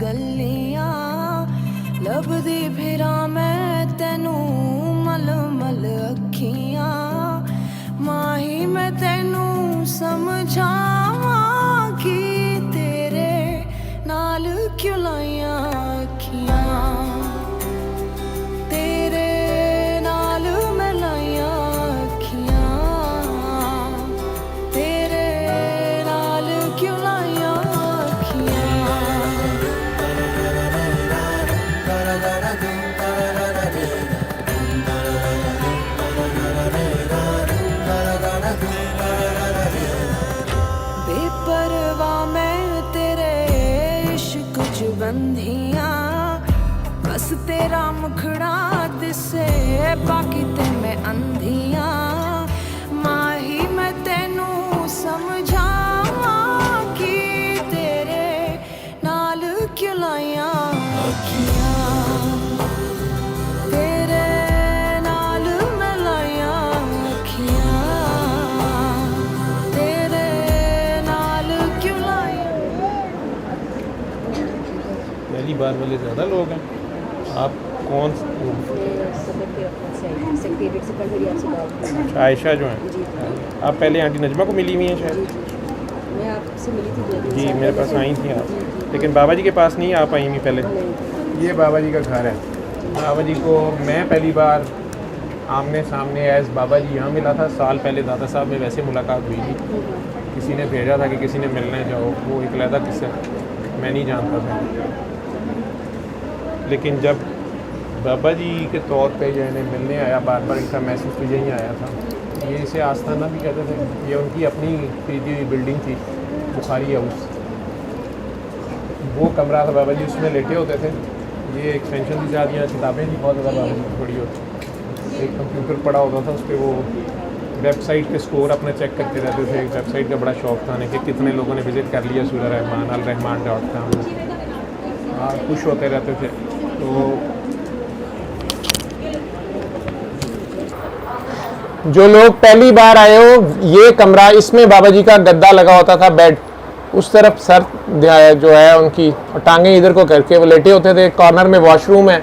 तसल्लियां लभदी फिरा मैं तेनू मल मल अखियां माही मैं तेनू समझावां कि तेरे नाल क्यों लाइयां अखियां तेरे नाल मैं लाइयां अखियां तेरे नाल क्यों लाइयां बेपरवाह मैं तेरे इश्क च बंधियां बस तेरा मुखड़ा दिसे बाकी ते मैं अंधियां माही मैं तेनू समझावां कि तेरे नाल क्यों लाइयां अखियां तेरे नाल मैं लाइयां अखियां तेरे नाल क्यों लाइयां। पहली बार वाले ज़्यादा लोग हैं। आप कौन आयशा जो हैं आप पहले आंटी नजमा को मिली हुई हैं शायद? मैं आपसे मिली थी जी मेरे पास आई थी आप, लेकिन बाबा जी के पास नहीं आप आई हुई पहले। ये बाबा जी का घर है। बाबा जी को मैं पहली बार आमने सामने एज बाबा जी यहाँ मिला था। साल पहले दादा साहब में वैसे मुलाकात हुई थी, किसी ने भेजा था कि किसी ने मिलने जाओ, वो एक अलहदा किस्सा, मैं नहीं जानता था। लेकिन जब बाबा जी के तौर पे जो इन्हें मिलने आया, बार बार इनका मैसेज तो यहीं आया था। ये इसे आस्थाना भी कहते थे। ये उनकी अपनी खरीदी हुई बिल्डिंग थी, बुखारी हाउस। वो कमरा था बाबा जी उसमें लेटे होते थे। ये एक्सटेंशन की शादियाँ किताबें भी बहुत ज़्यादा बाबा जी पड़ी होती। एक कंप्यूटर पड़ा होता था, उस पर वो वेबसाइट के स्कोर अपने चेक करते रहते थे। वेबसाइट का बड़ा शौक़ था कि कितने लोगों ने विज़िट कर लिया surahrahman.com। खुश होते रहते थे। तो जो लोग पहली बार आए हो, ये कमरा, इसमें बाबा जी का गद्दा लगा होता था, बेड उस तरफ सर जो है उनकी टांगे इधर को करके वो लेटे होते थे। कॉर्नर में वॉशरूम है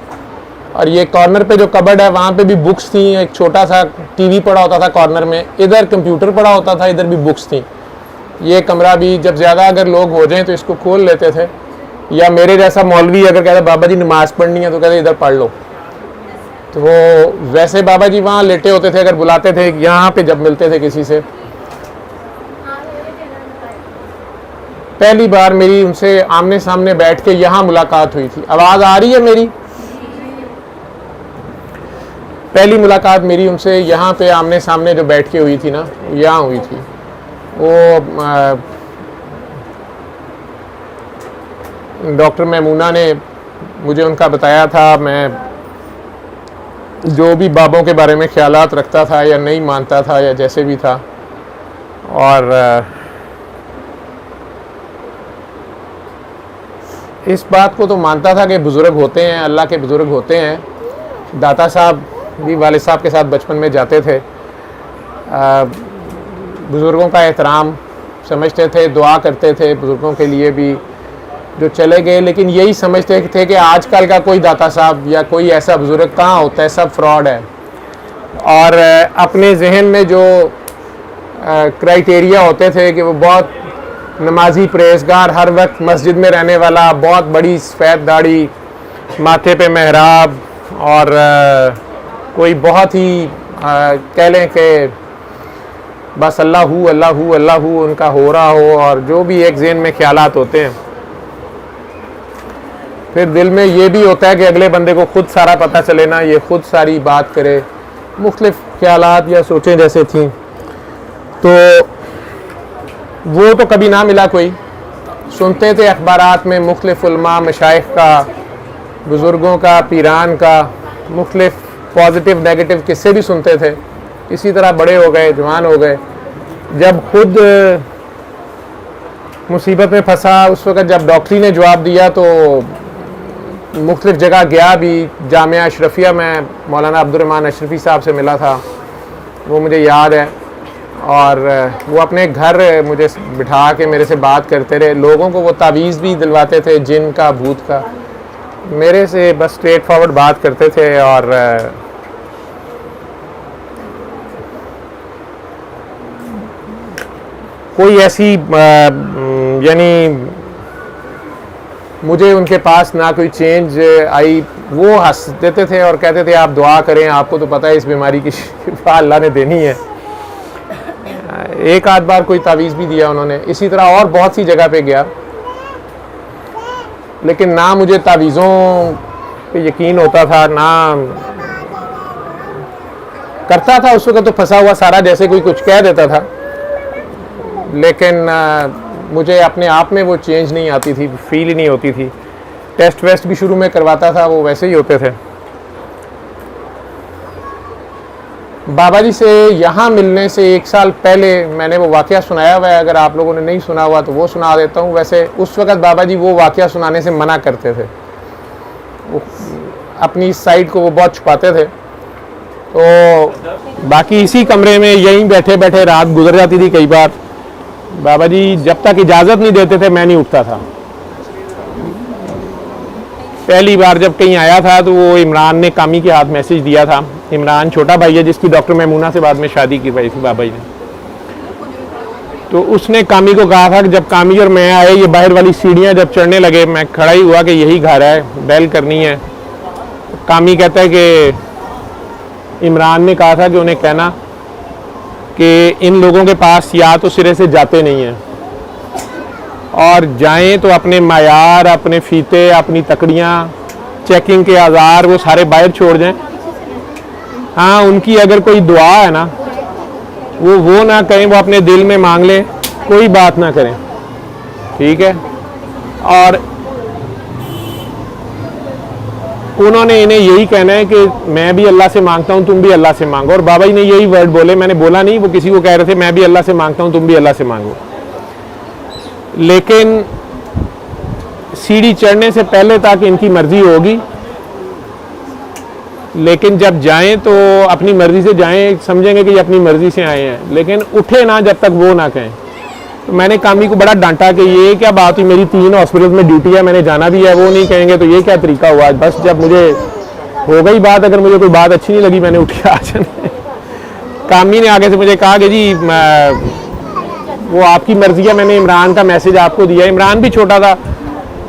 और ये कॉर्नर पे जो कबर्ड है वहाँ पे भी बुक्स थी। एक छोटा सा टीवी पड़ा होता था कॉर्नर में, इधर कंप्यूटर पड़ा होता था, इधर भी बुक्स थी। ये कमरा भी जब ज़्यादा अगर लोग हो जाएं तो इसको खोल लेते थे, या मेरे जैसा मौलवी अगर कहता बाबा जी नमाज़ पढ़नी है तो कहते इधर पढ़ लो। तो वो वैसे बाबा जी वहाँ लेटे होते थे, अगर बुलाते थे यहाँ पे जब मिलते थे किसी से। पहली बार मेरी उनसे आमने सामने बैठ के यहाँ मुलाकात हुई थी। आवाज़ आ रही है मेरी? पहली मुलाकात मेरी उनसे यहाँ पे आमने सामने जो बैठ के हुई थी ना, यहाँ हुई थी। वो डॉक्टर मैमूना ने मुझे उनका बताया था। मैं जो भी बाबों के बारे में ख्यालात रखता था या नहीं मानता था या जैसे भी था, और इस बात को तो मानता था कि बुज़ुर्ग होते हैं, अल्लाह के बुज़ुर्ग होते हैं। दाता साहब भी वालिद साहब के साथ बचपन में जाते थे। बुज़ुर्गों का एहतराम समझते थे, दुआ करते थे बुज़ुर्गों के लिए भी जो चले गए। लेकिन यही समझते थे कि आजकल का कोई दाता साहब या कोई ऐसा बुज़ुर्ग कहाँ होता है, सब फ्रॉड है। और अपने जहन में जो क्राइटेरिया होते थे कि वो बहुत नमाजी, परहेज़गार, हर वक्त मस्जिद में रहने वाला, बहुत बड़ी सफ़ेद दाढ़ी, माथे पे मेहराब, और कोई बहुत ही कह लें कि बस अल्लाहू अल्लाहू अल्लाहू उनका हो रहा हो, और जो भी एक जहन में ख्यालात होते हैं। फिर दिल में ये भी होता है कि अगले बंदे को खुद सारा पता चले ना, ये खुद सारी बात करे। मुख्तलिफ ख्यालात या सोचें जैसे थी, तो वो तो कभी ना मिला कोई। सुनते थे अखबारात में मुख्तलिफ उलमा, मशाइख का, बुज़ुर्गों का, पीरान का, मुख्तलिफ पॉजिटिव नेगेटिव किस्से भी सुनते थे। इसी तरह बड़े हो गए, जवान हो गए। जब खुद मुसीबत में फंसा, उस वक़्त जब डॉक्टरी ने जवाब दिया तो मुख्तलिफ जगह गया भी। जामिया अशरफिया में मौलाना अब्दुर्रहमान अशरफी साहब से मिला था, वो मुझे याद है। और वो अपने घर मुझे बिठा के मेरे से बात करते रहे। लोगों को वो तावीज़ भी दिलवाते थे, जिन का, भूत का। मेरे से बस स्ट्रेट फॉरवर्ड बात करते थे। और कोई ऐसी यानी मुझे उनके पास ना कोई चेंज आई। वो हंस देते थे और कहते थे आप दुआ करें, आपको तो पता है इस बीमारी की शिफा अल्लाह ने देनी है। एक आध बार कोई तावीज़ भी दिया उन्होंने। इसी तरह और बहुत सी जगह पे गया, लेकिन ना मुझे तावीज़ों पे यकीन होता था, ना करता था। उस वक्त तो फंसा हुआ सारा, जैसे कोई कुछ कह देता था, लेकिन मुझे अपने आप में वो चेंज नहीं आती थी, फील ही नहीं होती थी। टेस्ट वेस्ट भी शुरू में करवाता था, वो वैसे ही होते थे। बाबा जी से यहाँ मिलने से 1 साल पहले मैंने वो वाक़या सुनाया हुआ है। अगर आप लोगों ने नहीं सुना हुआ तो वो सुना देता हूँ। वैसे उस वक़्त बाबा जी वो वाक़या सुनाने से मना करते थे, वो अपनी साइड को वो बहुत छुपाते थे। तो बाकी इसी कमरे में यहीं बैठे बैठे रात गुजर जाती थी कई बार। बाबा जी जब तक इजाज़त नहीं देते थे मैं नहीं उठता था। पहली बार जब कहीं आया था तो वो इमरान ने कामी के हाथ मैसेज दिया था। इमरान छोटा भाई है जिसकी डॉक्टर मैमूना से बाद में शादी की पाई थी बाबा जी ने। तो उसने कामी को कहा था कि जब कामी और मैं आए, ये बाहर वाली सीढ़ियाँ जब चढ़ने लगे, मैं खड़ा ही हुआ कि यही घर है, बेल करनी है। कामी कहता है कि इमरान ने कहा था कि उन्हें कहना कि इन लोगों के पास या तो सिरे से जाते नहीं हैं, और जाएं तो अपने मायार, अपने फीते, अपनी तकड़ियाँ, चेकिंग के औजार वो सारे बाहर छोड़ जाएं। हाँ, उनकी अगर कोई दुआ है ना, वो ना कहें, वो अपने दिल में मांग लें, कोई बात ना करें, ठीक है। और उन्होंने इन्हें यही कहना है कि मैं भी अल्लाह से मांगता हूँ, तुम भी अल्लाह से मांगो। और बाबा जी ने यही वर्ड बोले, मैंने बोला नहीं, वो किसी को कह रहे थे मैं भी अल्लाह से मांगता हूँ, तुम भी अल्लाह से मांगो। लेकिन सीढ़ी चढ़ने से पहले तक इनकी मर्जी होगी, लेकिन जब जाएं तो अपनी मर्जी से जाएं, समझेंगे कि ये अपनी मर्जी से आए हैं, लेकिन उठे ना जब तक वो ना कहें। तो मैंने कामी को बड़ा डांटा कि ये क्या बात हुई, मेरी 3 हॉस्पिटल में ड्यूटी है, मैंने जाना भी है, वो नहीं कहेंगे तो ये क्या तरीका हुआ। बस जब मुझे हो गई बात, अगर मुझे कोई बात अच्छी नहीं लगी मैंने उठ के आ जाना। कामी ने आगे से मुझे कहा कि जी वो आपकी मर्जी है, मैंने इमरान का मैसेज आपको दिया। इमरान भी छोटा था,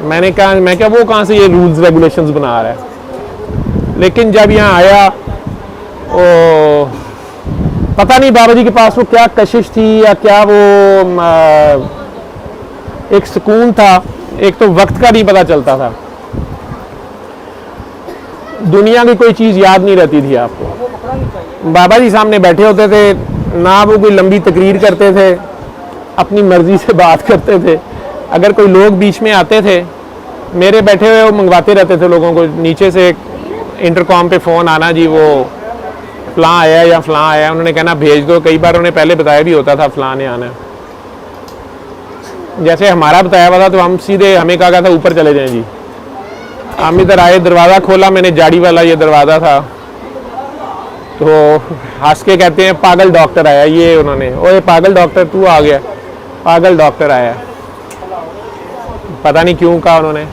मैंने कहा मैं क्या वो कहाँ से ये रूल्स रेगुलेशंस बना रहा है। लेकिन जब यहाँ आया, ओ पता नहीं बाबा जी के पास वो क्या कशिश थी या क्या, वो एक सुकून था। एक तो वक्त का नहीं पता चलता था, दुनिया की कोई चीज़ याद नहीं रहती थी आपको। बाबा जी सामने बैठे होते थे, ना वो कोई लंबी तकरीर करते थे, अपनी मर्जी से बात करते थे। अगर कोई लोग बीच में आते थे, मेरे बैठे हुए वो मंगवाते रहते थे लोगों को, नीचे से इंटरकॉम पे फ़ोन आना, जी वो फ़लाँ आया या फ़लाँ आया, उन्होंने कहना भेज दो। कई बार उन्हें पहले बताया भी होता था फ़लाँ ने आना। जैसे हमारा बताया हुआ था तो हम सीधे, हमें कहा था ऊपर चले जाएं जी। हम इधर आए, दरवाज़ा खोला मैंने, जाड़ी वाला ये दरवाज़ा था, तो हंस के कहते हैं पागल डॉक्टर आया। ये उन्होंने, ओए पागल डॉक्टर तू आ गया, पागल डॉक्टर आया। पता नहीं क्यों कहा उन्होंने।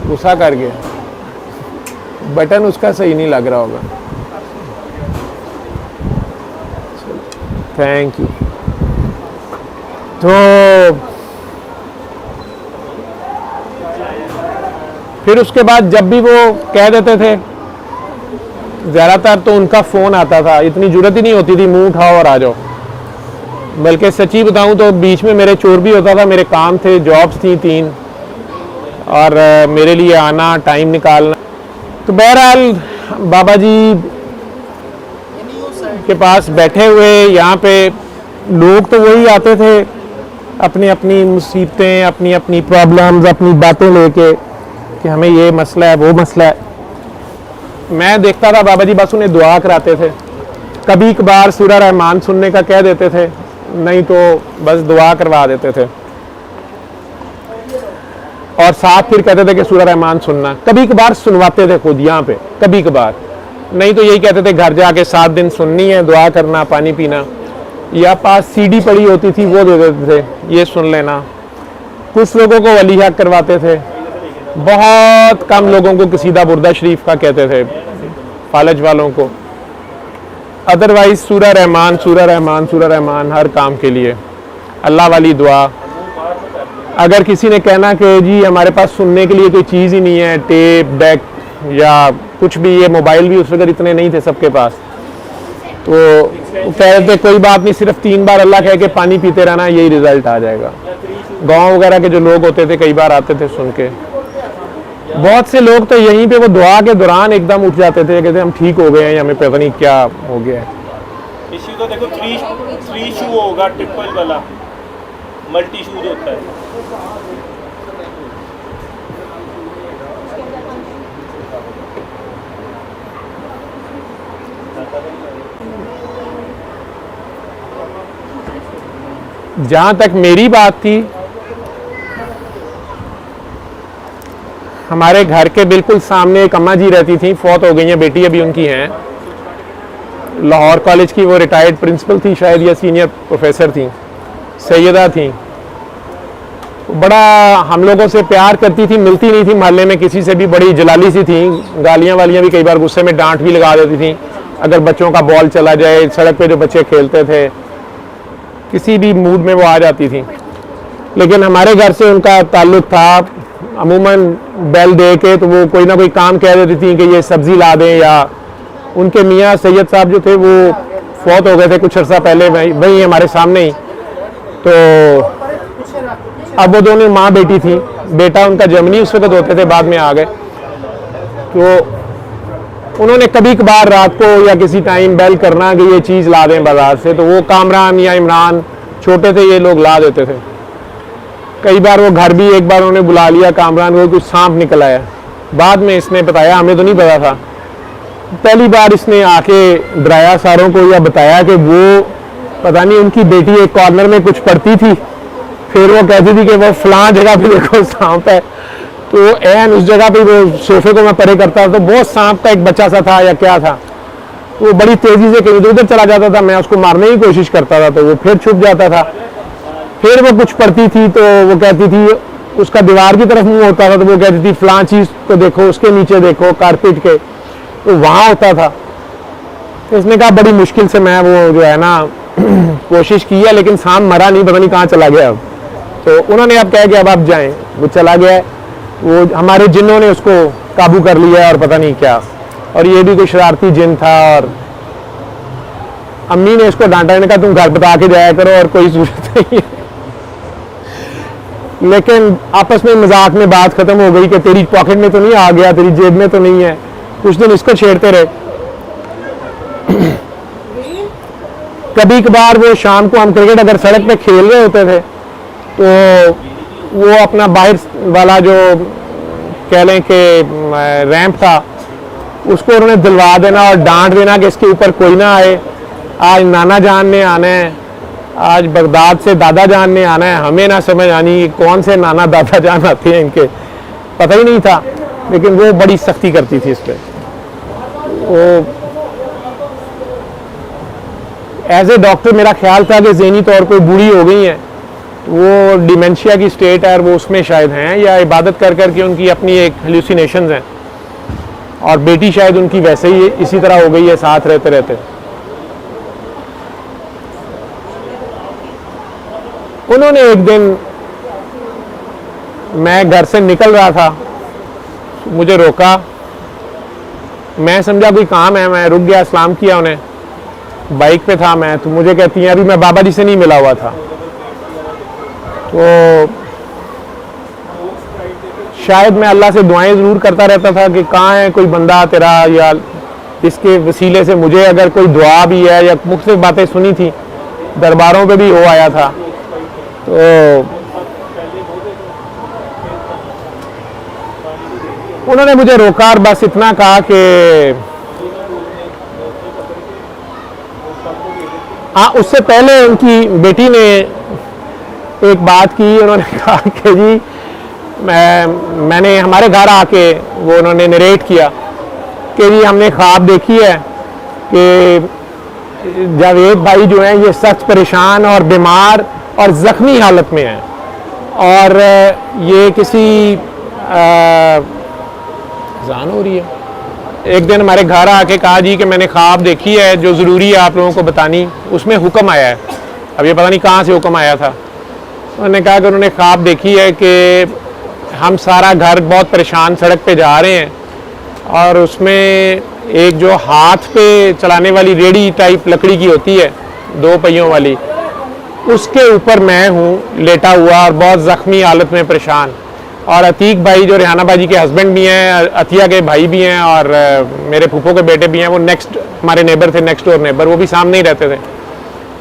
गुस्सा कर गया, बटन उसका सही नहीं लग रहा होगा। Thank you. तो फिर उसके बाद जब भी वो कह देते थे, ज़्यादातर तो उनका फ़ोन आता था, इतनी जुर्रत ही नहीं होती थी मुंह उठाओ और आ जाओ। बल्कि सच्ची बताऊं तो बीच में मेरे चोर भी होता था, मेरे काम थे, जॉब्स थी 3, और मेरे लिए आना, टाइम निकालना। तो बहरहाल बाबा जी के पास बैठे हुए यहाँ पे लोग तो वही आते थे, अपनी अपनी मुसीबतें, अपनी अपनी प्रॉब्लम्स, अपनी बातें लेके कि हमें ये मसला है, वो मसला है। मैं देखता था बाबा जी बस उन्हें दुआ कराते थे। कभी कभार सूरह रहमान सुनने का कह देते थे, नहीं तो बस दुआ करवा देते थे, और साथ फिर कहते थे कि सूरह रहमान सुनना। कभी कभार सुनवाते थे खुद यहाँ पे, कभी कभार। नहीं तो यही कहते थे घर जाके 7 दिन सुननी है, दुआ करना, पानी पीना, या पास सीडी पड़ी होती थी वो दे देते थे, ये सुन लेना। कुछ लोगों को वली हक करवाते थे, बहुत कम लोगों को कसीदा बुर्दा शरीफ का कहते थे, फालज वालों को। अदरवाइज सूरह रहमान, सूरह रहमान, सूरह रहमान हर काम के लिए, अल्लाह वाली दुआ। अगर किसी ने कहना कि जी हमारे पास सुनने के लिए कोई चीज़ ही नहीं है, टेप डेक या कुछ भी, ये मोबाइल भी उस वक्त इतने नहीं थे सबके पास, तो वो कह रहे थे कोई बात नहीं, सिर्फ 3 बार अल्लाह कह के पानी पीते रहना, यही रिजल्ट आ जाएगा। गांव वगैरह के जो लोग होते थे कई बार आते थे सुन के। बहुत से लोग तो यहीं पे वो दुआ के दौरान एकदम उठ जाते थे, कहते हम ठीक हो गए हैं, हमें पता नहीं क्या हो गया है। इसी तो देखो 3 शू होगा, ट्रिपल वाला मल्टी शूज होता है। जहाँ तक मेरी बात थी, हमारे घर के बिल्कुल सामने एक अम्मा जी रहती थी, फौत हो गई हैं, बेटी अभी उनकी हैं। लाहौर कॉलेज की वो रिटायर्ड प्रिंसिपल थी शायद, या सीनियर प्रोफेसर थी, सैयदा थी। बड़ा हम लोगों से प्यार करती थी, मिलती नहीं थी मोहल्ले में किसी से भी, बड़ी जलाली सी थी, गालियाँ वालियाँ भी कई बार गुस्से में डांट भी लगा देती थी अगर बच्चों का बॉल चला जाए। सड़क पे जो बच्चे खेलते थे, किसी भी मूड में वो आ जाती थी। लेकिन हमारे घर से उनका ताल्लुक़ था, अमूमन बैल दे के तो वो कोई ना कोई काम कह देती थी कि ये सब्ज़ी ला दें, या उनके मियाँ सैयद साहब जो थे वो फौत हो गए थे कुछ अर्सा पहले, वही हमारे सामने ही। तो अब वो दोनों माँ बेटी थी, बेटा उनका जर्मनी उस वक्त होते थे, बाद में आ गए। तो उन्होंने कभी कभार रात को या किसी टाइम बेल करना कि ये चीज़ ला दें बाज़ार से, तो वो कामरान या इमरान छोटे थे, ये लोग ला देते थे। कई बार वो घर भी एक बार उन्होंने बुला लिया कामरान को, कुछ सांप निकल आया। बाद में इसने बताया, हमें तो नहीं पता था, पहली बार इसने आके डराया सारों को, या बताया कि वो पता नहीं उनकी बेटी एक कॉर्नर में कुछ पढ़ती थी, फिर वो कहती थी कि वो फलां जगह पे देखो सांप है, तो एन उस जगह पे वो सोफे को मैं परे करता था तो बहुत सांप का एक बच्चा सा था या क्या था, वो बड़ी तेज़ी से कहीं उधर चला जाता था, मैं उसको मारने की कोशिश करता था तो वो फिर छुप जाता था। फिर वो कुछ पढ़ती थी तो वो कहती थी, उसका दीवार की तरफ मुंह होता था तो वो कहती थी फलां चीज़ को देखो, उसके नीचे देखो कारपेट के, तो वहाँ होता था। तो इसने कहा बड़ी मुश्किल से मैं वो जो है ना कोशिश की है, लेकिन सांप मरा नहीं, पता नहीं कहाँ चला गया अब। तो उन्होंने अब कहा कि अब आप जाएं, वो चला गया है, वो हमारे जिन्नों ने उसको काबू कर लिया और पता नहीं क्या, और ये भी कोई शरारती जिन था। और अम्मी ने इसको डांटा, ने कहा तुम घर बता के जाया करो और कोई जरूरत नहीं है। लेकिन आपस में मजाक में बात खत्म हो गई कि तेरी पॉकेट में तो नहीं आ गया, तेरी जेब में तो नहीं है। कुछ दिन इसको छेड़ते रहे। कभी कभार वो शाम को हम क्रिकेट अगर सड़क पे खेल रहे होते थे तो वो अपना बाहर वाला जो कह लें कि रैंप था, उसको उन्होंने दिलवा देना और डांट देना कि इसके ऊपर कोई ना आए, आज नाना जान ने आना है, आज बगदाद से दादा जान ने आना है, हमें ना समझ आनी कौन से नाना दादा जान आते हैं, इनके पता ही नहीं था। लेकिन वो बड़ी सख्ती करती थी इस पर। वो एज ए डॉक्टर मेरा ख्याल था कि ज़हनी तौर पर बूढ़ी हो गई हैं, वो डिमेंशिया की स्टेट है, वो उसमें शायद हैं, या इबादत कर करके उनकी अपनी एक हेल्यूसिनेशंस हैं, और बेटी शायद उनकी वैसे ही इसी तरह हो गई है साथ रहते रहते। उन्होंने एक दिन, मैं घर से निकल रहा था, मुझे रोका, मैं समझा कोई काम है, मैं रुक गया, सलाम किया उन्हें, बाइक पे था मैं, तो मुझे कहती हैं अभी मैं बाबा जी से नहीं मिला हुआ था। तो शायद मैं अल्लाह से दुआएं ज़रूर करता रहता था कि कहाँ है कोई बंदा तेरा, या इसके वसीले से मुझे अगर कोई दुआ भी है, या मुख्तलिफ बातें सुनी थी, दरबारों पे भी हो आया था। तो उन्होंने मुझे रोका और बस इतना कहा कि हाँ, उससे पहले उनकी बेटी ने एक बात की, उन्होंने कहा कि जी मैंने हमारे घर आके, वो उन्होंने नरेट किया कि जी हमने ख्वाब देखी है कि जावेद भाई जो हैं ये सख्त परेशान और बीमार और ज़ख्मी हालत में हैं और ये किसी अज़ान हो रही है। एक दिन हमारे घर आके कहा जी कि मैंने ख्वाब देखी है जो ज़रूरी है आप लोगों को बतानी, उसमें हुक्म आया है। अब ये पता नहीं कहाँ से हुक्म आया था। उन्होंने कहा कि उन्होंने ख्वाब देखी है कि हम सारा घर बहुत परेशान सड़क पे जा रहे हैं और उसमें एक जो हाथ पे चलाने वाली रेडी टाइप लकड़ी की होती है 2 पहियों वाली, उसके ऊपर मैं हूँ लेटा हुआ और बहुत ज़ख्मी हालत में परेशान। और अतीक भाई जो रेहाना बाजी के हस्बैंड भी हैं, अतिया के भाई भी हैं और मेरे फूफो के बेटे भी हैं, वो नेक्स्ट हमारे नेबर थे, नेक्स्ट डोर नेबर, वो भी सामने ही रहते थे,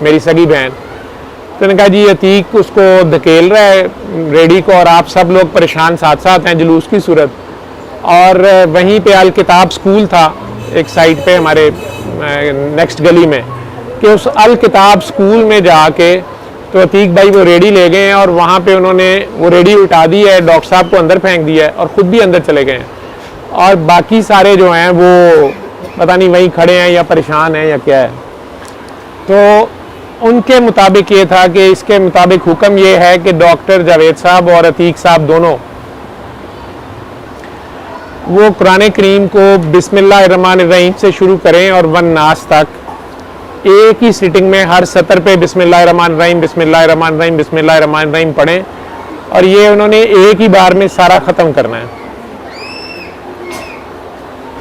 मेरी सगी बहन। तो मैंने कहा जी अतीक उसको धकेल रहा है रेडी को और आप सब लोग परेशान साथ साथ हैं जुलूस की सूरत। और वहीं पे अल किताब स्कूल था एक साइड पे हमारे नेक्स्ट गली में, कि उस अल किताब स्कूल में जाके तो अतीक भाई वो रेडी ले गए हैं और वहाँ पे उन्होंने वो रेडी उठा दी है, डॉक्टर साहब को अंदर फेंक दिया है और ख़ुद भी अंदर चले गए हैं। और बाकी सारे जो हैं वो पता नहीं वहीं खड़े हैं या परेशान हैं या क्या है। तो उनके मुताबिक ये था कि इसके मुताबिक हुक्म ये है कि डॉक्टर जावेद साहब और अतीक साहब दोनों वो कुरान करीम को बिस्मिल्लाहिर्रहमानिर्रहीम से शुरू करें और वन नास तक एक ही सिटिंग में हर सतर पे बिस्मिल्लाहिर्रहमानिर्रहीम बिस्मिल्लाहिर्रहमानिर्रहीम बिस्मिल्लाहिर्रहमानिर्रहीम पढ़ें और ये उन्होंने एक ही बार में सारा ख़त्म करना है।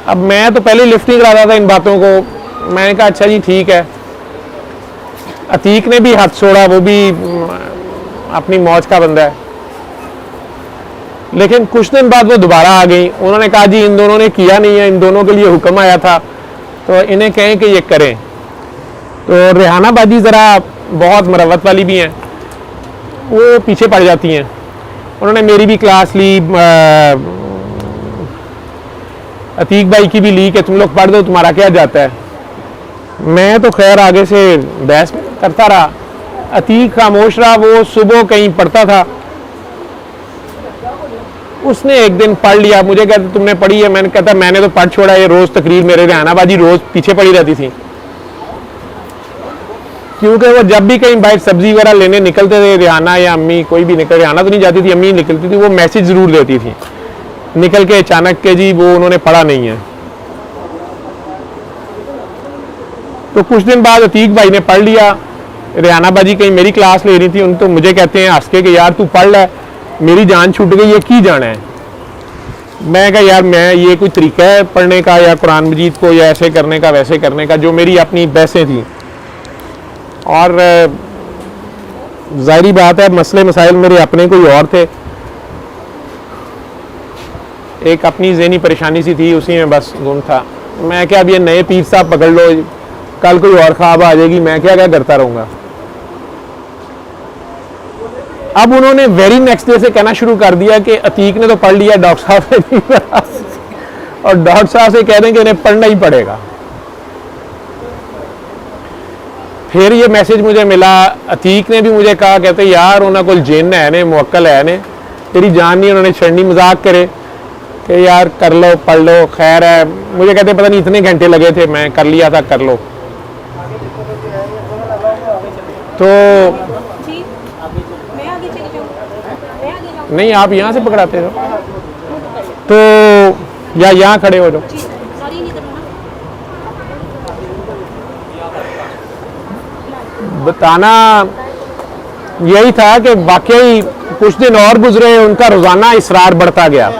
अब मैं तो पहले लिफ्ट नहीं कराता था इन बातों को, मैंने कहा अच्छा जी ठीक है। अतीक ने भी हाथ छोड़ा, वो भी अपनी मौज का बंदा है। लेकिन कुछ दिन बाद वो दोबारा आ गई, उन्होंने कहा जी इन दोनों ने किया नहीं है, इन दोनों के लिए हुक्म आया था तो इन्हें कहें कि ये करें। तो रेहाना बाजी ज़रा बहुत मरवत वाली भी हैं, वो पीछे पड़ जाती हैं। उन्होंने मेरी भी क्लास ली, अतीक भाई की भी ली कि तुम लोग पढ़ दो, तुम्हारा क्या जाता है। मैं तो खैर आगे से बहस करता रहा, अतीक खामोश रहा। वो सुबह कहीं पढ़ता था, उसने एक दिन पढ़ लिया, मुझे कहता तुमने पढ़ी है, मैंने कहता मैंने तो पढ़ छोड़ा, ये रोज़ तकरीर मेरे रेहाना बाजी रोज़ पीछे पड़ी रहती थी, क्योंकि वो जब भी कहीं बाहर सब्जी वगैरह लेने निकलते थे, रेहाना या अम्मी कोई भी निकल, रेहाना तो नहीं जाती थी, अम्मी निकलती थी, वो मैसेज ज़रूर देती थी निकल के अचानक के जी वो उन्होंने पढ़ा नहीं है। तो कुछ दिन बाद अतीक भाई ने पढ़ लिया, रेहाना बाजी कहीं मेरी क्लास ले रही थी, उन तो मुझे कहते हैं हंस के कि यार तू पढ़ ले, मेरी जान छूट गई, ये की जाना है। मैं कहा यार मैं ये कोई तरीका है पढ़ने का या कुरान मजीद को या ऐसे करने का वैसे करने का, जो मेरी अपनी बहसें थी। और ज़ाहिरी बात है मसले मसाइल मेरे अपने कोई और थे, एक अपनी ज़हनी परेशानी सी थी, उसी में बस गुम था। मैं क्या अब ये नए पीर साहब पकड़ लो, कल कोई और ख्वाब आ जाएगी, मैं क्या क्या करता रहूँगा। अब उन्होंने वेरी नेक्स्ट डे से कहना शुरू कर दिया कि अतीक ने तो पढ़ लिया, डॉक्टर साहब ने नहीं पढ़ा, और डॉक्टर साहब से कह दें कि इन्हें पढ़ना ही पड़ेगा। फिर ये मैसेज मुझे मिला, अतीक ने भी मुझे कहा, कहते यार उन्होंने कोई जिन है ने मुवक्कल है ने, तेरी जान नहीं उन्होंने छड़नी, मजाक करे कि यार कर लो पढ़ लो, खैर है। मुझे कहते पता नहीं इतने घंटे लगे थे, मैं कर लिया था, कर लो। तो नहीं आप यहाँ से पकड़ाते हो तो या यहाँ खड़े हो जाओ। बताना यही था कि वाकई कुछ दिन और गुजरे, उनका रोज़ाना इसरार बढ़ता गया।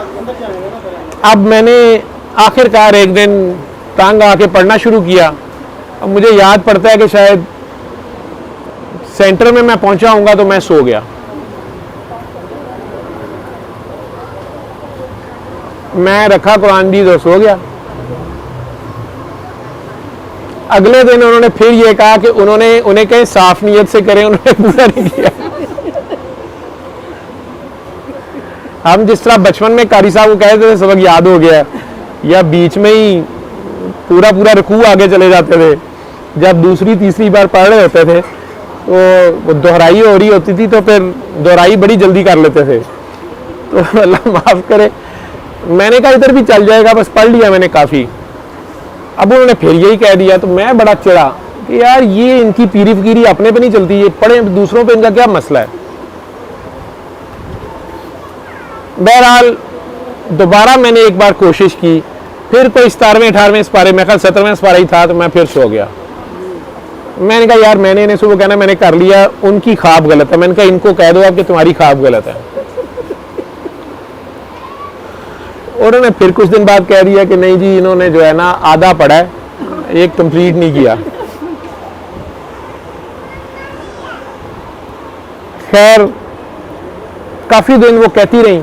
अब मैंने आखिरकार एक दिन तंग आके पढ़ना शुरू किया। अब मुझे याद पड़ता है कि शायद सेंटर में मैं पहुंचा हूँगा तो मैं सो गया। मैं रखा कुरान भी तो सो गया। अगले दिन उन्होंने फिर ये कहा कि उन्हें कहीं साफ नीयत से करें, उन्होंने पूरा नहीं किया। हम जिस तरह बचपन में कारी साहब को कहते थे सबक याद हो गया, या बीच में ही पूरा पूरा रुकू आगे चले जाते थे, जब दूसरी तीसरी बार पढ़ रहे होते थे तो दोहराई हो रही होती थी तो फिर दोहराई बड़ी जल्दी कर लेते थे। तो अल्लाह माफ़ करे, मैंने कहा इधर भी चल जाएगा, बस पढ़ लिया मैंने काफ़ी। अब उन्होंने फिर यही कह दिया, तो मैं बड़ा चिढ़ा कि यार ये इनकी पीरी फकीरी अपने पे नहीं चलती, ये पढ़े दूसरों पे इनका क्या मसला है। बहरहाल दोबारा मैंने एक बार कोशिश की, फिर कोई 17वें 18वें पारे, मैं ख्याल 17वें पारा ही था, तो मैं फिर सो गया। मैंने कहा यार मैंने इन्हें सुबह कहना मैंने कर लिया, उनकी ख्वाब गलत है। मैंने कहा इनको कह दो आप कि तुम्हारी ख्वाब गलत है। उन्होंने फिर कुछ दिन बाद कह दिया कि नहीं जी इन्होंने जो है ना आधा पढ़ा है, एक कंप्लीट नहीं किया। खैर काफी दिन वो कहती रही।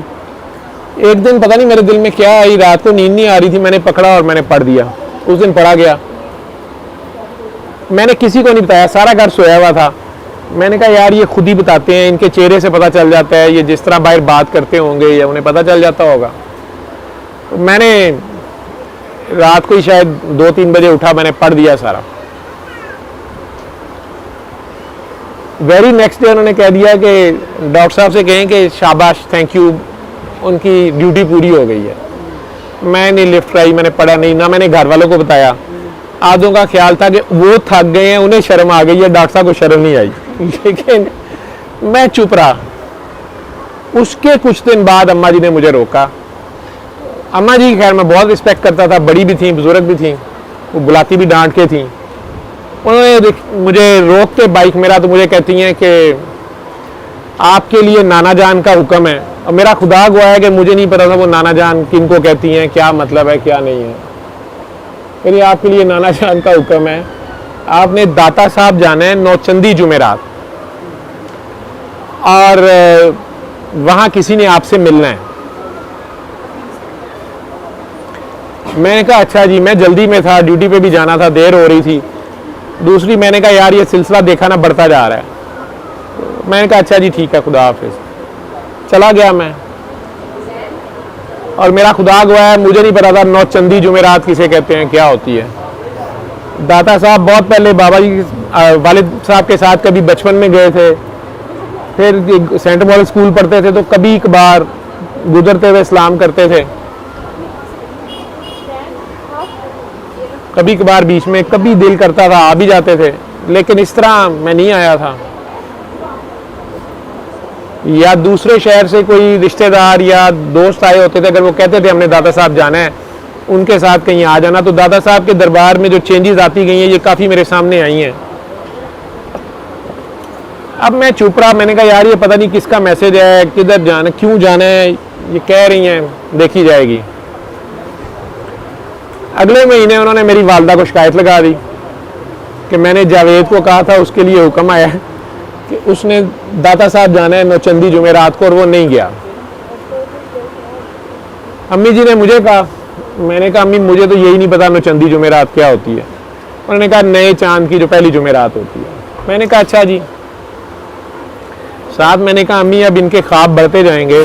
एक दिन पता नहीं मेरे दिल में क्या आई, रात को नींद नहीं आ रही थी, मैंने पकड़ा और मैंने पढ़ दिया। उस दिन पढ़ा गया, मैंने किसी को नहीं बताया, सारा घर सोया हुआ था। मैंने कहा यार ये खुद ही बताते हैं, इनके चेहरे से पता चल जाता है, ये जिस तरह बाहर बात करते होंगे या उन्हें पता चल जाता होगा। तो मैंने रात को ही शायद 2-3 बजे उठा, मैंने पढ़ दिया सारा। वेरी नेक्स्ट डे उन्होंने कह दिया कि डॉक्टर साहब से कहें कि शाबाश थैंक यू, उनकी ड्यूटी पूरी हो गई है। मैंने लिफ्ट कराई, मैंने पढ़ा नहीं, ना मैंने घर वालों को बताया। आधों का ख्याल था कि वो थक गए हैं, उन्हें शर्म आ गई है, डॉक्टर साहब को शर्म नहीं आई। लेकिन मैं चुप रहा। उसके कुछ दिन बाद अम्मा जी ने मुझे रोका। अम्मा जी की खैर मैं बहुत रिस्पेक्ट करता था, बड़ी भी थी, बुजुर्ग भी थी, वो बुलाती भी डांट के थी। उन्होंने मुझे रोक के बाइक मेरा, तो मुझे कहती हैं कि आपके लिए नाना जान का हुक्म है। और मेरा खुदा गवाह है कि मुझे नहीं पता था वो नाना जान किनको कहती हैं, क्या मतलब है क्या नहीं है। फिर आपके लिए नाना जान का हुक्म है, आपने दाता साहब जाना है नौचंदी जुमेरात, और वहां किसी ने आपसे मिलना है। मैंने कहा अच्छा जी, मैं जल्दी में था, ड्यूटी पे भी जाना था, देर हो रही थी। दूसरी मैंने कहा यार ये सिलसिला देखा ना बढ़ता जा रहा है। मैंने कहा अच्छा जी ठीक है, खुदा हाफिज। चला गया मैं, और मेरा खुदा गवाह है मुझे नहीं पता था नौचंदी जुमेरात किसे कहते हैं, क्या होती है। दाता साहब बहुत पहले बाबा जी वालिद साहब के साथ कभी बचपन में गए थे, फिर सेंट मॉडल स्कूल पढ़ते थे, तो कभी कभार गुजरते हुए सलाम करते थे। कभी कभार बीच में कभी दिल करता था आ भी जाते थे, लेकिन इस तरह मैं नहीं आया था। या दूसरे शहर से कोई रिश्तेदार या दोस्त आए होते थे, अगर वो कहते थे हमने दादा साहब जाना है, उनके साथ कहीं आ जाना, तो दादा साहब के दरबार में जो चेंजेस आती गई हैं ये काफ़ी मेरे सामने आई हैं। अब मैं चुप रहा। मैंने कहा यार ये पता नहीं किसका मैसेज है, किधर जाना, क्यों जाना है, ये कह रही हैं, देखी जाएगी। अगले महीने उन्होंने मेरी वालदा को शिकायत लगा दी कि मैंने जावेद को कहा था, उसके लिए हुक्म आया कि उसने दाता साहब जाना है नौचंदी जुमेरात को और वो नहीं गया। अम्मी जी ने मुझे कहा, मैंने कहा अम्मी मुझे तो यही नहीं पता नौचंदी जुमेरात क्या होती है। उन्होंने कहा नए चांद की जो पहली जुमेरात होती है। मैंने कहा अच्छा जी। साथ मैंने कहा अम्मी अब इनके ख्वाब बढ़ते जाएंगे,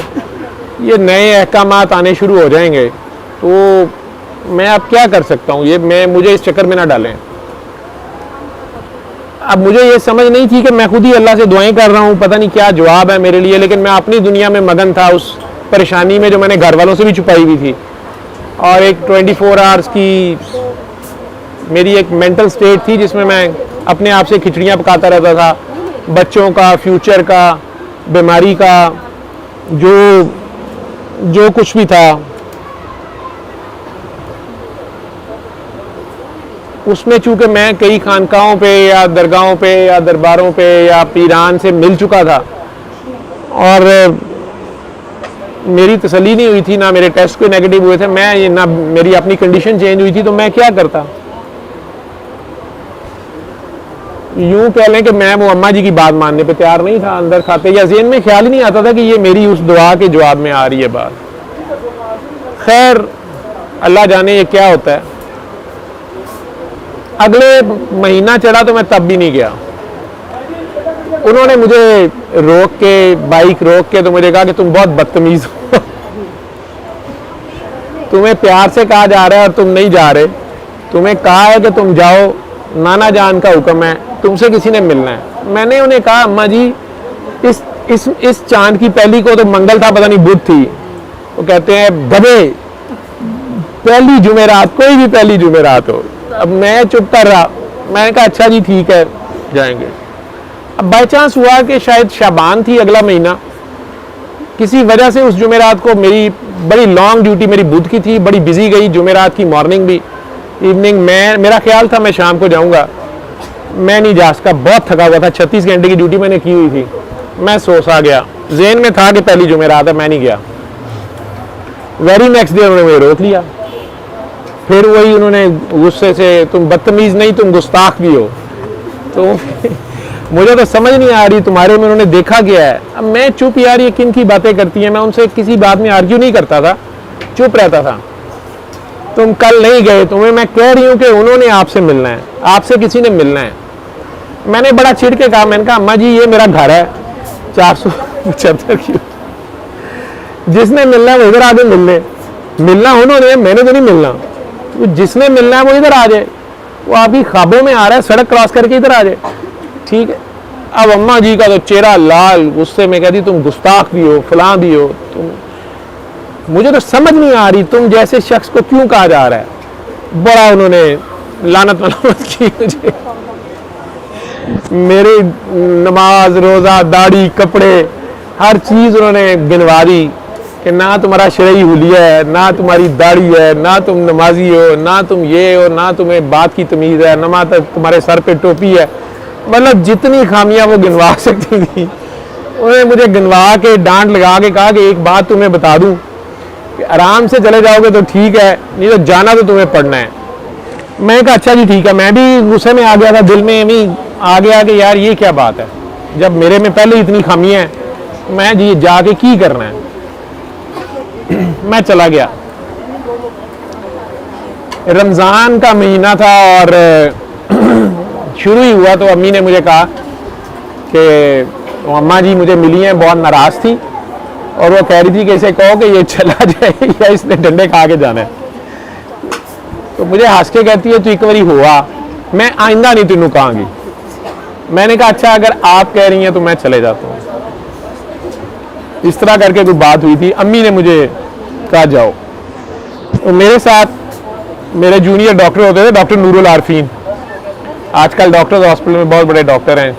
ये नए अहकामात आने शुरू हो जाएंगे, तो मैं अब क्या कर सकता हूँ, ये मुझे इस चक्कर में ना डालें। अब मुझे ये समझ नहीं थी कि मैं खुद ही अल्लाह से दुआएं कर रहा हूँ, पता नहीं क्या जवाब है मेरे लिए, लेकिन मैं अपनी दुनिया में मगन था उस परेशानी में जो मैंने घर वालों से भी छुपाई हुई थी। और एक 24 आवर्स की मेरी एक मेंटल स्टेट थी जिसमें मैं अपने आप से खिचड़ियाँ पकाता रहता था, बच्चों का, फ्यूचर का, बीमारी का, जो कुछ भी था उसमें। चूंकि मैं कई खानकाहों पे या दरगाहों पे या दरबारों पे या पीरान से मिल चुका था और मेरी तसल्ली नहीं हुई थी, ना मेरे टेस्ट कोई नेगेटिव हुए थे, मैं ना मेरी अपनी कंडीशन चेंज हुई थी, तो मैं क्या करता। यूं कह लें कि मैं वो अम्मा जी की बात मानने पे तैयार नहीं था। अंदर खाते या ज़हन में ख्याल ही नहीं आता था कि ये मेरी उस दुआ के जवाब में आ रही है बात। खैर अल्लाह जाने ये क्या होता है। अगले महीना चढ़ा तो मैं तब भी नहीं गया। उन्होंने मुझे रोक के, बाइक रोक के, तो मुझे कहा कि तुम बहुत बदतमीज हो, तुम्हें प्यार से कहा जा रहा है और तुम नहीं जा रहे, तुम्हें कहा है कि तुम जाओ, नाना जान का हुक्म है, तुमसे किसी ने मिलना है। मैंने उन्हें कहा अम्मा जी इस चांद की पहली को तो मंगल था, पता नहीं बुध थी। वो कहते हैं गधे, पहली जुमेरात, कोई भी पहली जुमेरात हो, अब मैं चुप कर रहा, मैंने कहा अच्छा जी ठीक है जाएंगे। अब बाई चांस हुआ कि शायद शाबान थी अगला महीना, किसी वजह से उस जुमेरात को मेरी बड़ी लॉन्ग ड्यूटी मेरी बुध की थी, बड़ी बिजी गई जुमेरात की मॉर्निंग भी इवनिंग। मेरा ख्याल था मैं शाम को जाऊंगा, मैं नहीं जा सका, बहुत थका हुआ था, 36 घंटे की ड्यूटी मैंने की हुई थी। मैं सो सा गया, जेन में था कि पहली जुमेरात है, मैं नहीं गया। वेरी नेक्स्ट डे उन्होंने मुझे रोक लिया, फिर वही उन्होंने गुस्से से तुम बदतमीज नहीं तुम गुस्ताख भी हो। तो मुझे तो समझ नहीं आ रही तुम्हारे में उन्होंने देखा क्या है। अब मैं चुप, यार ये किन की बातें करती है, मैं उनसे किसी बात में आर्ग्यू नहीं करता था, चुप रहता था। तुम कल नहीं गए, तुम्हें मैं कह रही हूं कि उन्होंने आपसे मिलना है, आपसे किसी ने मिलना है। मैंने बड़ा छिड़ के कहा, मैंने कहा अम्मा जी ये मेरा घर है 475 की, जिसने मिलना है वो इधर आगे मिलना उन्होंने, मैंने तो नहीं मिलना। तो जिसने मिलना है वो इधर आ जाए, वो आपकी ख्वाबों में आ रहा है, सड़क क्रॉस करके इधर आ जाए, ठीक है। अब अम्मा जी का तो चेहरा लाल, गुस्से में कहती तुम गुस्ताख भी हो, फलां भी हो, तुम, मुझे तो समझ नहीं आ रही तुम जैसे शख्स को क्यों कहा जा रहा है। बड़ा उन्होंने लानत मलामत की मुझे, मेरे नमाज रोज़ा दाढ़ी कपड़े हर चीज़ उन्होंने गिनवा दी कि ना तुम्हारा शरई हुलिया है, ना तुम्हारी दाढ़ी है, ना तुम नमाजी हो, ना तुम ये हो, ना तुम्हें बात की तमीज़ है, ना तुम्हारे सर पे टोपी है। मतलब जितनी खामियां वो गिनवा सकती थी उन्होंने मुझे गिनवा के डांट लगा के कहा कि एक बात तुम्हें बता दूं कि आराम से चले जाओगे तो ठीक है, नहीं तो जाना तो तुम्हें पड़ना है। मैं कहा अच्छा जी ठीक है। मैं भी गुस्से में आ गया था, दिल में भी आ गया कि यार ये क्या बात है, जब मेरे में पहले इतनी खामियां हैं मैं जी जाके की करना है। मैं चला गया, रमज़ान का महीना था और शुरू ही हुआ तो अम्मी ने मुझे कहा कि अम्मा जी मुझे मिली हैं, बहुत नाराज़ थी और वो कह रही थी कि इसे कहो कि ये चला जाए या इसने डंडे खा के जाना है। तो मुझे हंस के कहती है तू एक बारी हुआ, मैं आइंदा नहीं तेनू कहांगी। मैंने कहा अच्छा अगर आप कह रही हैं तो मैं चले जाता हूँ। इस तरह करके कोई बात हुई थी। अम्मी ने मुझे कहा जाओ। तो मेरे साथ मेरे जूनियर डॉक्टर होते थे, डॉक्टर नूरुल आरफीन, आजकल डॉक्टर्स हॉस्पिटल में बहुत बड़े डॉक्टर हैं।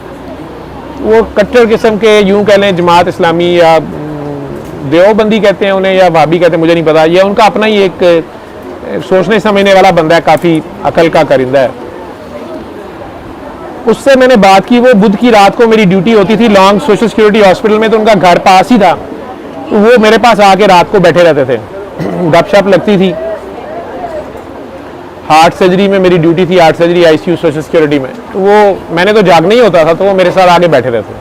वो कट्टर किस्म के, यूं कह लें जमात इस्लामी या देवबंदी कहते हैं उन्हें या वाबी कहते हैं, मुझे नहीं पता। यह उनका अपना ही एक सोचने समझने वाला बंदा है, काफ़ी अकल का करिंदा है। उससे मैंने बात की। वो बुध की रात को मेरी ड्यूटी होती थी लॉन्ग सोशल सिक्योरिटी हॉस्पिटल में, तो उनका घर पास ही था। तो वो मेरे पास आके रात को बैठे रहते थे, गपशप लगती थी। हार्ट सर्जरी में मेरी ड्यूटी थी, heart surgery ICU social security में। तो वो मैंने तो जागना ही होता था, तो वो मेरे साथ आगे बैठे रहते।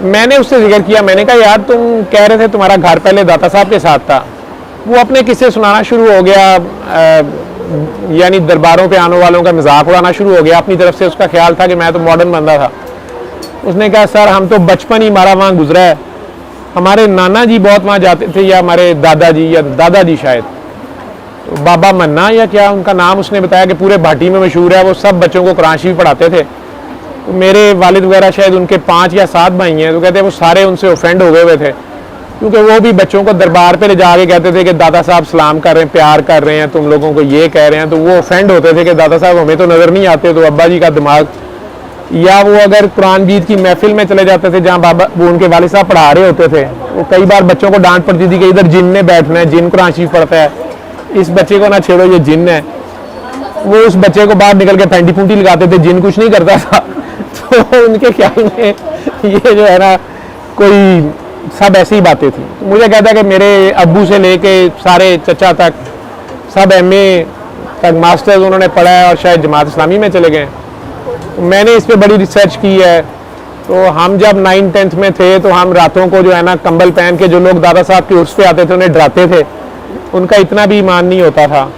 मैंने उससे जिक्र किया, मैंने कहा यार तुम कह रहे थे तुम्हारा घर पहले दाता साहब के साथ था। वो अपने किस्से सुनाना शुरू हो गया, यानी दरबारों पे आने वालों का मजाक उड़ाना शुरू हो गया। अपनी तरफ से उसका ख्याल था कि मैं तो मॉडर्न बंदा था। उसने कहा सर हम तो बचपन ही हमारा वहाँ गुजरा है, हमारे नाना जी बहुत वहाँ जाते थे, या हमारे दादाजी या दादाजी शायद, तो बाबा मन्ना या क्या उनका नाम, उसने बताया कि पूरे भाटी में मशहूर है, वो सब बच्चों को कुरान शरीफ पढ़ाते थे। तो मेरे वालिद वगैरह शायद उनके 5 या 7 भाई हैं, तो कहते हैं वो सारे उनसे ऑफेंड हो गए हुए थे, क्योंकि वो भी बच्चों को दरबार पे ले जाके कहते थे कि दादा साहब सलाम कर रहे हैं, प्यार कर रहे हैं, तुम लोगों को ये कह रहे हैं। तो वो ऑफेंड होते थे कि दादा साहब हमें तो नज़र नहीं आते। तो अब्बा जी का दिमाग, या वो अगर कुरान जीत की महफिल में चले जाते थे जहाँ बाबा वो उनके वालिद साहब पढ़ा रहे होते थे, वो कई बार बच्चों को डांट पड़ती थी कि इधर जिन ने बैठना है, जिन कुरान शरीफ पढ़ता है, इस बच्चे को ना छेड़ो ये जिन है। वो उस बच्चे को बाहर निकल के फेंटी फूंटी लगाते थे, जिन कुछ नहीं करता था। तो उनके ख्याल में ये जो है ना कोई सब ऐसी ही बातें थी। तो मुझे कहता है कि मेरे अब्बू से लेके सारे चचा तक सब एमए तक मास्टर्स उन्होंने पढ़ा है और शायद जमात इस्लामी में चले गए। तो मैंने इस पर बड़ी रिसर्च की है। तो हम जब 9th-10th में थे तो हम रातों को जो है ना कंबल पहन के जो लोग दादा साहब के उर्स पे आते थे उन्हें डराते थे। उनका इतना भी ईमान नहीं होता था,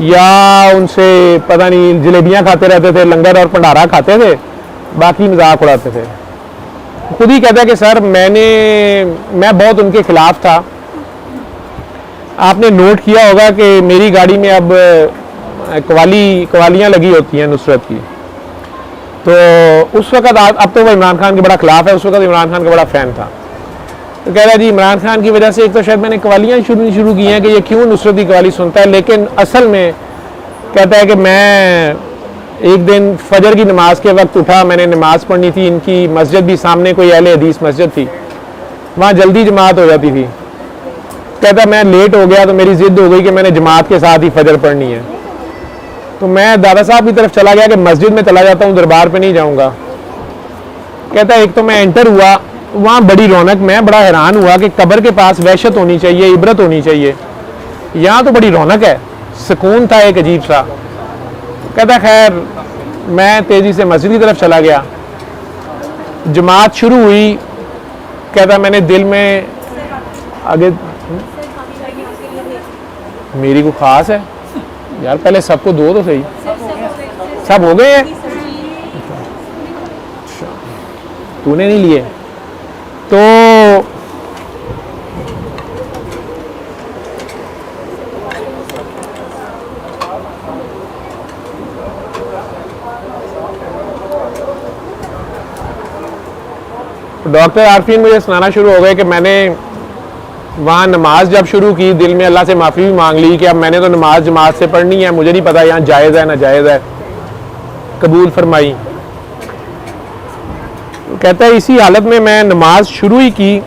या उनसे पता नहीं जलेबियाँ खाते रहते थे, लंगर और भंडारा खाते थे, बाकी मजाक उड़ाते थे। खुद ही कहता है कि सर मैं बहुत उनके खिलाफ था। आपने नोट किया होगा कि मेरी गाड़ी में अब कवालियाँ लगी होती हैं नुसरत की। तो उस वक़्त अब तो वो इमरान खान के बड़ा खिलाफ है, उस वक़्त इमरान खान का बड़ा फ़ैन था। तो कह रहा है जी इमरान खान की वजह से एक तो शायद मैंने कवालियाँ शुरू की हैं कि ये क्यों नुसरत की कवाली सुनता है, लेकिन असल में कहता है कि मैं एक दिन फजर की नमाज के वक्त उठा, मैंने नमाज पढ़नी थी, इनकी मस्जिद भी सामने कोई अहले हदीस मस्जिद थी, वहाँ जल्दी जमात हो जाती थी। कहता मैं लेट हो गया तो मेरी ज़िद हो गई कि मैंने जमात के साथ ही फजर पढ़नी है, तो मैं दादा साहब की तरफ चला गया कि मस्जिद में चला जाता हूँ, दरबार पे नहीं जाऊँगा। कहता एक तो मैं एंटर हुआ, वहाँ बड़ी रौनक, मैं बड़ा हैरान हुआ कि कब्र के पास वहशत होनी चाहिए, इबरत होनी चाहिए, यहाँ तो बड़ी रौनक है, सुकून था एक अजीब सा। कहता खैर मैं तेज़ी से मस्जिद की तरफ चला गया, जमात शुरू हुई। कहता मैंने दिल में आगे मेरी को ख़ास है यार, पहले सबको दो तो सही, सब हो गए हैं, तूने नहीं लिए तो डॉक्टर आरफीन मुझे सुनाना शुरू हो गए कि मैंने वहाँ नमाज जब शुरू की, दिल में अल्लाह से माफ़ी भी मांग ली कि अब मैंने तो नमाज जमात से पढ़नी है, मुझे नहीं पता यहाँ जायज़ है ना जायज़ है, कबूल फरमाई। तो कहता है इसी हालत में मैं नमाज शुरू ही की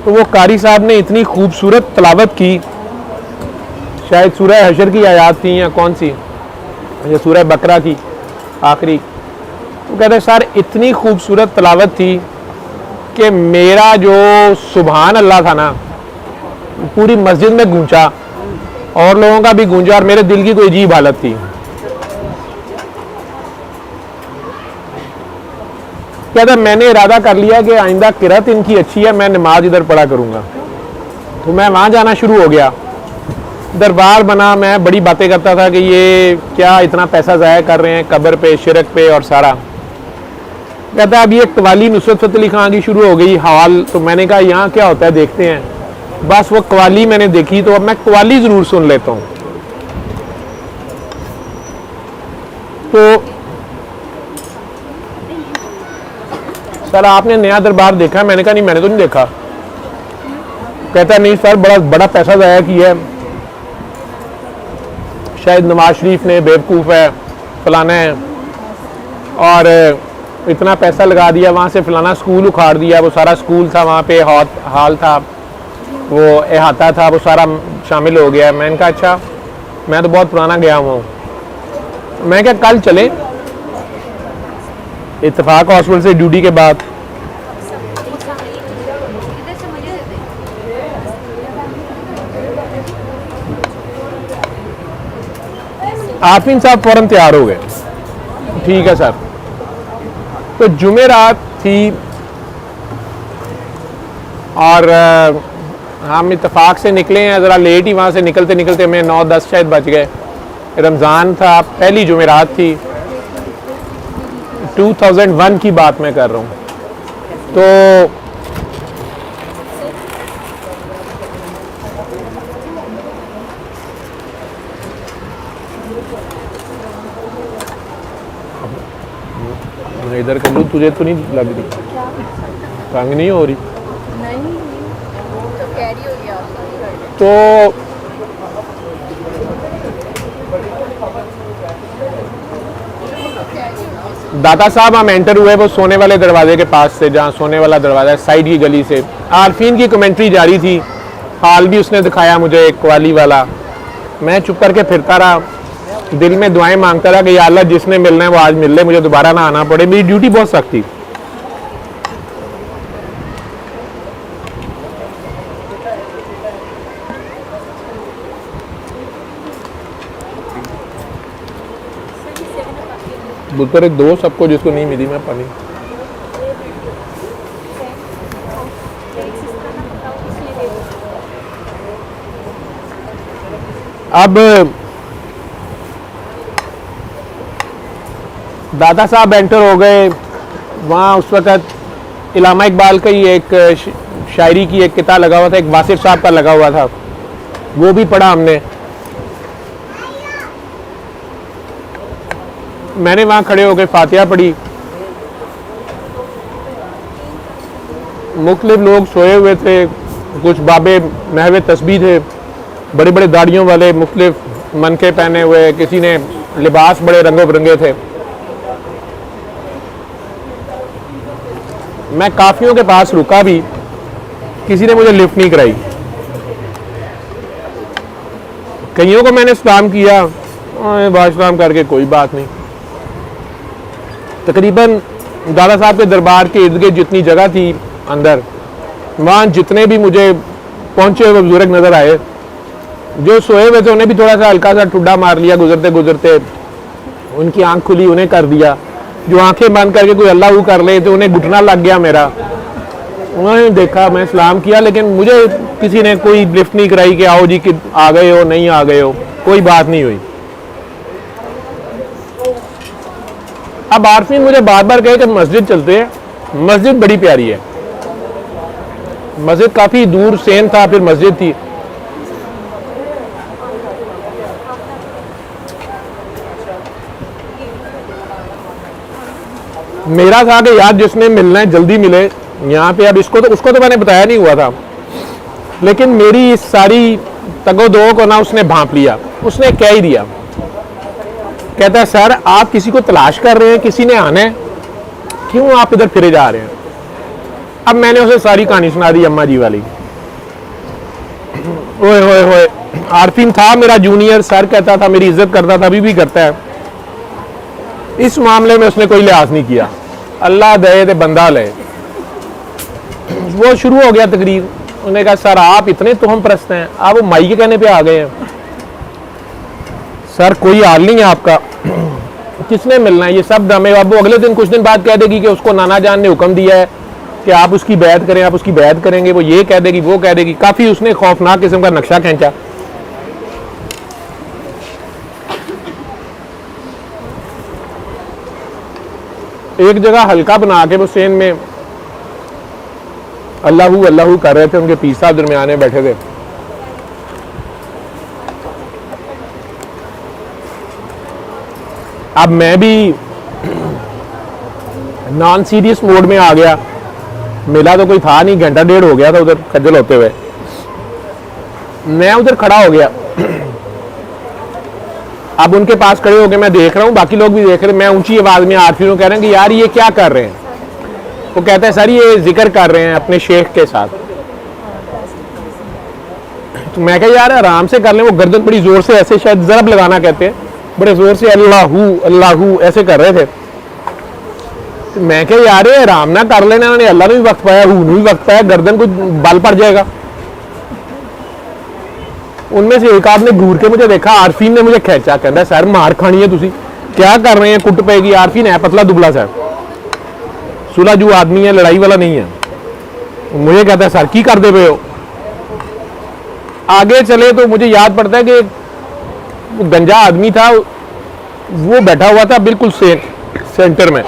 तो वो कारी साहब ने इतनी खूबसूरत तलावत की, शायद सूरह हशर की आयात थी या कौन सी, या सूरह बकरा की आखिरी। तो कहते हैं सर इतनी खूबसूरत तलावत थी कि मेरा जो सुभान अल्लाह था ना पूरी मस्जिद में गूंजा, और लोगों का भी गूंजा, और मेरे दिल की कोई अजीब हालत थी। कहता मैंने इरादा कर लिया कि आइंदा किरत इनकी अच्छी है, मैं नमाज इधर पढ़ा करूंगा। तो मैं वहाँ जाना शुरू हो गया, दरबार बना, मैं बड़ी बातें करता था कि ये क्या इतना पैसा ज़ाया कर रहे हैं कब्र पे, शिरक पे और सारा। कहता अब ये कवाली नुसरत फ़तेह अली खां की शुरू हो गई हवाल, तो मैंने कहा यहाँ क्या होता है देखते हैं। बस वो कवाली मैंने देखी, तो अब मैं कवाली ज़रूर सुन लेता हूँ। तो सर आपने नया दरबार देखा? मैंने कहा नहीं मैंने तो नहीं देखा। कहता नहीं सर बड़ा बड़ा पैसा ज़ाया किया है, शायद नवाज शरीफ ने बेवकूफ़ है, फलाना है, और इतना पैसा लगा दिया, वहाँ से फलाना स्कूल उखाड़ दिया, वो सारा स्कूल था वहाँ पे, हाल था, वो अहाता था, वो सारा शामिल हो गया। मैंने कहा अच्छा, मैं तो बहुत पुराना गया हुआ हूँ। मैं क्या कल चले इत्तेफाक हॉस्पिटल से ड्यूटी के बाद। आफिन साहब फौरन तैयार हो गए, ठीक है सर। तो जुमेरात थी और हम इत्तेफाक से निकले हैं, ज़रा लेट ही वहाँ से निकलते निकलते हमें 9-10 शायद बज गए। रमज़ान था, पहली जुमेरात थी, 2001 की बात मैं कर रहा हूँ। तो इधर कर लूँ, तुझे तो नहीं लग रही, तंग नहीं हो रही? नहीं तो कैरी हो गया। तो दाता साहब हम एंटर हुए वो सोने वाले दरवाजे के पास से, जहाँ सोने वाला दरवाजा साइड की गली से। आरफीन की कमेंट्री जारी थी, हाल भी उसने दिखाया मुझे एक कवाली वाला। मैं चुप करके फिरता रहा, दिल में दुआएं मांगता रहा कि या अल्लाह जिसने मिलना है वो आज मिल ले, मुझे दोबारा ना आना पड़े। मेरी ड्यूटी बहुत सख्त थी। बुलतर दो सबको, जिसको नहीं मिली मैं पानी। अब दादा साहब एंटर हो गए। वहाँ उस वक़्त इलामा इकबाल का ही एक शायरी की एक किताब लगा हुआ था, एक वासिफ साहब का लगा हुआ था, वो भी पढ़ा हमने। मैंने वहाँ खड़े होकर फातिहा पढ़ी। मुख्तलिफ लोग सोए हुए थे, कुछ बाबे महवे तस्बीह थे, बड़े बड़े दाढ़ियों वाले, मुख्तलिफ मनके पहने हुए, किसी ने लिबास बड़े रंगों बिरंगे थे। मैं काफियों के पास रुका भी, किसी ने मुझे लिफ्ट नहीं कराई। कईयों को मैंने सलाम किया, बात सलाम करके कोई बात नहीं। तकरीबन दादा साहब के दरबार के इर्द गिर्द जितनी जगह थी अंदर, वहाँ जितने भी मुझे पहुंचे हुए बुजुर्ग नजर आए, जो सोए हुए थे उन्हें भी थोड़ा सा हल्का सा ठुड्डा मार लिया गुजरते गुजरते, उनकी आंख खुली उन्हें कर दिया। जो आंखें बंद करके कोई अल्लाह हू कर ले तो उन्हें घुटना लग गया मेरा, उन्होंने देखा, मैं सलाम किया, लेकिन मुझे किसी ने कोई लिफ्ट नहीं कराई कि आओ जी कि आ गए हो नहीं आ गए हो, कोई बात नहीं हुई। अब आरफीन मुझे बार बार कहे कि मस्जिद चलते हैं। मस्जिद बड़ी प्यारी है, मस्जिद काफी दूर सेन था, फिर मस्जिद थी। मेरा था कि यार जिसने मिलना है जल्दी मिले यहाँ पे। अब इसको तो उसको तो मैंने बताया नहीं हुआ था, लेकिन मेरी इस सारी तगोदो को ना उसने भांप लिया। उसने कह ही दिया, कहता है सर आप किसी को तलाश कर रहे हैं, किसी ने आना है, क्यों आप इधर फिरे जा रहे हैं। अब मैंने उसे सारी कहानी सुना दी अम्मा जी वाली। ओए होए होए, आरफीन था मेरा जूनियर, सर कहता था, मेरी इज्जत करता था, अभी भी करता है। इस मामले में उसने कोई लिहाज नहीं किया, अल्लाह दे ते बंदा ले। वो शुरू हो गया तकरीर, उन्होंने कहा सर आप इतने तुहम परस्त हैं, आप वो माई के कहने पे आ गए हैं। सर कोई हाल नहीं है आपका, किसने मिलना है, ये सब ड्रामे। अब वो अगले दिन कुछ दिन बाद कह देगी कि उसको नाना जान ने हुक्म दिया है कि आप उसकी बैत करें, आप उसकी बैत करेंगे, वो ये कह देगी वो कह देगी। काफी उसने खौफनाक किस्म का नक्शा खींचा। एक जगह हल्का बना के वो सेन में अल्लाहू अल्लाहू कर रहे थे, उनके पीर साहब दरमियान में बैठे थे। अब मैं भी नॉन सीरियस मोड में आ गया, मिला तो कोई था नहीं, घंटा डेढ़ हो गया था उधर खज्जल होते हुए। मैं उधर खड़ा हो गया, अब उनके पास खड़े हो गए, मैं देख रहा हूँ, बाकी लोग भी देख रहे हैं। मैं ऊंची आवाज में आरफीन कह रहे हैं कि यार ये क्या कर रहे हैं। वो कहता है सर ये जिक्र कर रहे हैं अपने शेख के साथ। तो मैं कहा यार आराम से कर लें। वो गर्दन बड़ी जोर से ऐसे, शायद जरब लगाना कहते हैं, बड़े जोर से अल्लाहू अल्लाहू ऐसे कर रहे थे। तो मैं कहा यार आराम ना कर लेना, उन्होंने अल्लाह ने भी वक्त पाया, हू ने भी वक्त पाया, गर्दन को बल पड़ जाएगा। उनमें से एक आदमी घूर के मुझे देखा, आरफीन ने मुझे खींचा, कहता सर मार खानी है, तुसी क्या कर रहे हैं, कुट पेगी। आरफीन है पतला दुबला सर, सुलझू आदमी है, लड़ाई वाला नहीं है। मुझे कहता है सर की कर दे पे हो। आगे चले तो मुझे याद पड़ता है कि वो गंजा आदमी था, वो बैठा हुआ था बिल्कुल सेंटर में,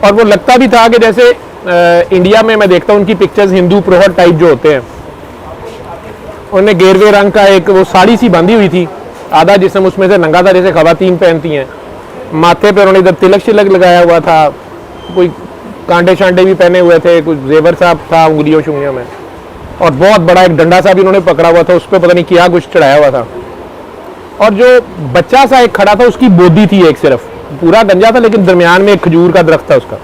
और वो लगता भी था कि जैसे इंडिया में मैं देखता हूँ उनकी पिक्चर्स हिंदू प्रोहर टाइप जो होते हैं, उन्हें गेरवे रंग का एक वो साड़ी सी बंधी हुई थी, आधा जिस्म उसमें से नंगा था जैसे खवातीन पहनती हैं। माथे पे उन्होंने इधर तिलक शिलक लगाया हुआ था, कोई कांटे शांटे भी पहने हुए थे, कुछ जेवर सा था उंगलियों शुंगलियों में, और बहुत बड़ा एक डंडा सा भी उन्होंने पकड़ा हुआ था, उस पर पता नहीं क्या कुछ चढ़ाया हुआ था। और जो बच्चा सा एक खड़ा था उसकी बोदी थी एक, सिर्फ पूरा गंजा था लेकिन दरमियान में एक खजूर का दरख्त था उसका।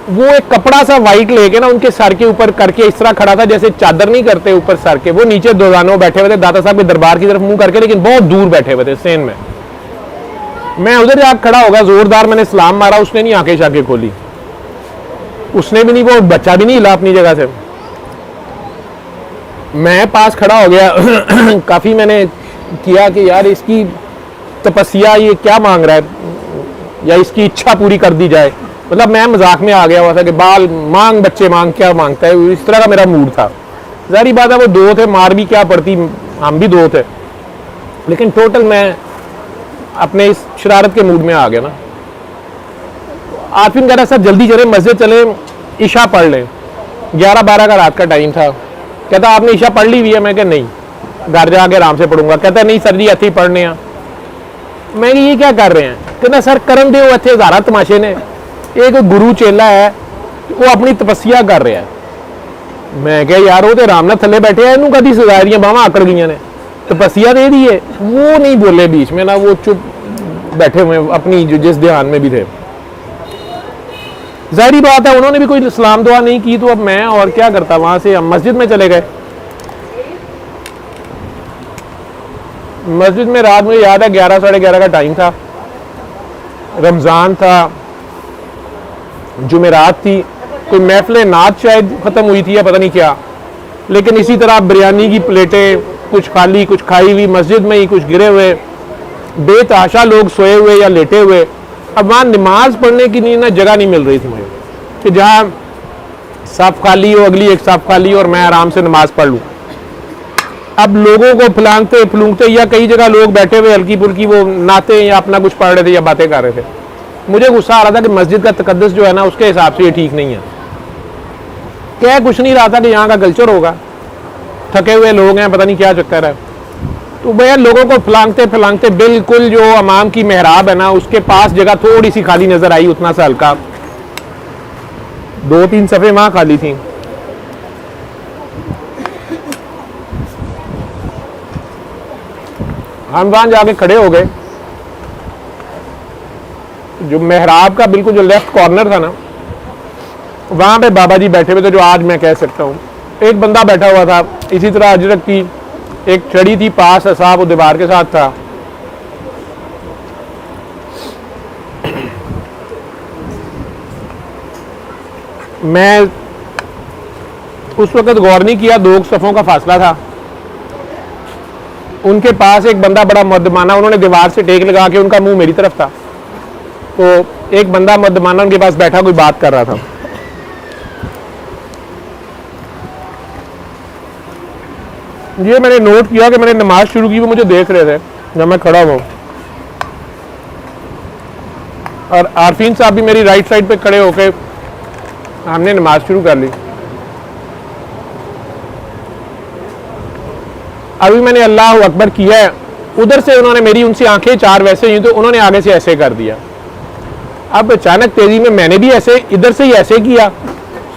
वो एक कपड़ा सा वाइट लेके ना उनके सर के ऊपर करके इस तरह खड़ा था, जैसे चादर नहीं करते ऊपर सर के, वो नीचे दोजानों बैठे हुए थे दादा साहब के दरबार की तरफ मुंह करके, लेकिन बहुत दूर बैठे हुए थे सेन में। मैं उधर जाकर खड़ा होगा, जोरदार मैंने सलाम मारा, उसने नहीं आंखें शाके खोली, उसने भी नहीं, वो बच्चा भी नहीं हिला अपनी जगह से। मैं पास खड़ा हो गया काफी मैंने किया कि यार इसकी तपस्या ये क्या मांग रहा है, या इसकी इच्छा पूरी कर दी जाए। मतलब मैं मजाक में आ गया हुआ था कि बाल मांग बच्चे मांग, क्या मांगता है, इस तरह का मेरा मूड था। जारी बात है वो दो थे, मार भी क्या पड़ती, हम भी दो थे, लेकिन टोटल मैं अपने इस शरारत के मूड में आ गया ना। आरफीन कह रहा सर जल्दी चले, मस्जिद चले, ईशा पढ़ लें। 11-12 का रात का टाइम था। कहता आपने ईशा पढ़ ली हुई है? मैं कहा नहीं, घर जाके आराम से पढ़ूंगा। कहता नहीं सर जी इतने ही पढ़ने हैं। मैं ये क्या कर रहे हैं? कहना सर करन दे, इतने हज़ारा तमाशे ने, एक गुरु चेला है वो अपनी तपस्या कर रहा है। मैं क्या यार वो तो आराम नाल थले बैठे हैं, इनू कदी सजा दियां बाहां आकड़ गई ने, तपस्या दे दी है, वो नहीं बोले बीच में ना, वो चुप बैठे हुए अपनी जो जिस ध्यान में भी थे। जाहिर बात है उन्होंने भी कोई सलाम दुआ नहीं की, तो अब मैं और क्या करता, वहां से हम मस्जिद में चले गए। मस्जिद में रात मुझे याद है 11 साढ़े 11 का टाइम था, रमज़ान था, जुमेरात थी, कोई महफिल नात शायद ख़त्म हुई थी या पता नहीं क्या, लेकिन इसी तरह बिरयानी की प्लेटें कुछ खाली कुछ खाई हुई मस्जिद में ही, कुछ गिरे हुए, बेतहाशा लोग सोए हुए या लेटे हुए। अब वहाँ नमाज पढ़ने की नहीं ना जगह नहीं मिल रही थी मुझे कि जहाँ साफ खाली हो, अगली एक साफ खाली हो और मैं आराम से नमाज पढ़ लूँ। अब लोगों को फलांगते फलूंगते या कई जगह लोग बैठे हुए हल्की फुल्की वो नाते या अपना कुछ पढ़ रहे थे या बातें कर रहे थे। मुझे गुस्सा आ रहा था कि मस्जिद का तकद्दुस जो है ना उसके हिसाब से ये ठीक नहीं है। कह कुछ नहीं रहा था कि यहाँ का कल्चर होगा, थके हुए लोग हैं, पता नहीं क्या चक्कर है। तो भैया लोगों को फलांगते फलांगते बिल्कुल जो अमाम की मेहराब है ना उसके पास जगह थोड़ी सी खाली नजर आई, उतना सा हल्का, 2-3 सफ़े वहाँ खाली थी। हम वहां जाके खड़े हो गए, जो मेहराब का बिल्कुल जो लेफ्ट कॉर्नर था ना वहां पे बाबा जी बैठे हुए थे, जो आज मैं कह सकता हूँ एक बंदा बैठा हुआ था इसी तरह अजरक की एक छड़ी थी पास साहब, वो दीवार के साथ था। मैं उस वक्त गौर नहीं किया, 2 सफ़ों का फासला था। उनके पास एक बंदा बड़ा मर्दमाना, उन्होंने दीवार से टेक लगा के, उनका मुंह मेरी तरफ था, तो एक बंदा मर्दमाना उनके पास बैठा कोई बात कर रहा था। ये मैंने नोट किया कि मैंने नमाज शुरू की, वो मुझे देख रहे थे जब मैं खड़ा हूँ, और आरफीन साहब भी मेरी राइट साइड पे खड़े होके हमने नमाज शुरू कर ली। अभी मैंने अल्लाह अकबर किया है, उधर से उन्होंने मेरी उनसे आंखें 4 वैसे ही तो उन्होंने आगे से ऐसे कर दिया। अब अचानक तेजी में मैंने भी ऐसे इधर से ही ऐसे किया,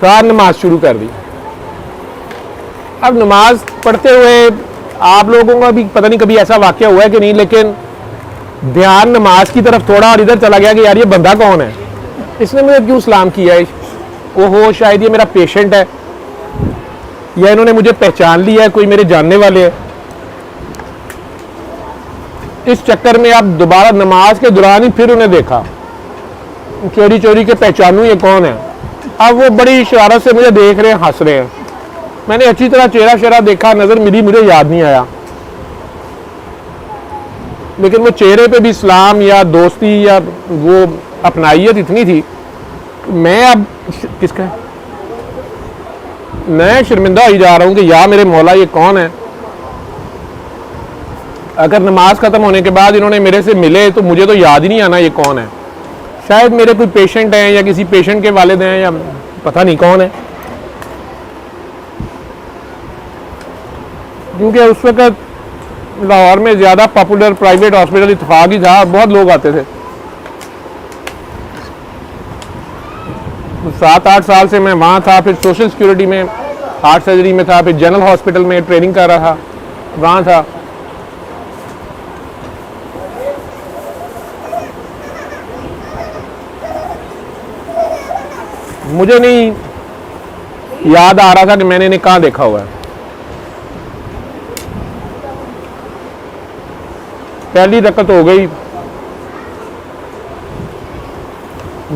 सार नमाज शुरू कर दी। अब नमाज पढ़ते हुए आप लोगों का भी पता नहीं कभी ऐसा वाकया हुआ है कि नहीं, लेकिन ध्यान नमाज की तरफ थोड़ा और इधर चला गया कि यार ये बंदा कौन है, इसने मुझे क्यों सलाम किया है, ओहो शायद ये मेरा पेशेंट है या इन्होंने मुझे पहचान लिया है, कोई मेरे जानने वाले है। इस चक्कर में अब दोबारा नमाज के दौरान ही फिर उन्हें देखा, चोरी चोरी के पहचानूं ये कौन है। अब वो बड़ी इशारत से मुझे देख रहे हैं, हंस रहे हैं। मैंने अच्छी तरह चेहरा शेरा देखा, नजर मिली, मुझे याद नहीं आया, लेकिन वो चेहरे पे भी सलाम या दोस्ती या वो अपनाइयत इतनी थी। मैं अब किसका मैं शर्मिंदा ही जा रहा हूं कि या मेरे मौला ये कौन है। अगर नमाज खत्म होने के बाद इन्होंने मेरे से मिले तो मुझे तो याद ही नहीं आना ये कौन है। शायद मेरे कोई पेशेंट हैं या किसी पेशेंट के वालिद हैं या पता नहीं कौन है, क्योंकि उस वक्त लाहौर में ज़्यादा पॉपुलर प्राइवेट हॉस्पिटल इत्तेफाक ही था, बहुत लोग आते थे। 7-8 साल से मैं वहाँ था, फिर सोशल सिक्योरिटी में हार्ट सर्जरी में था, फिर जनरल हॉस्पिटल में ट्रेनिंग कर रहा था, वहाँ था। मुझे नहीं याद आ रहा था कि मैंने इन्हें कहाँ देखा हुआ है। पहली रकत हो गई,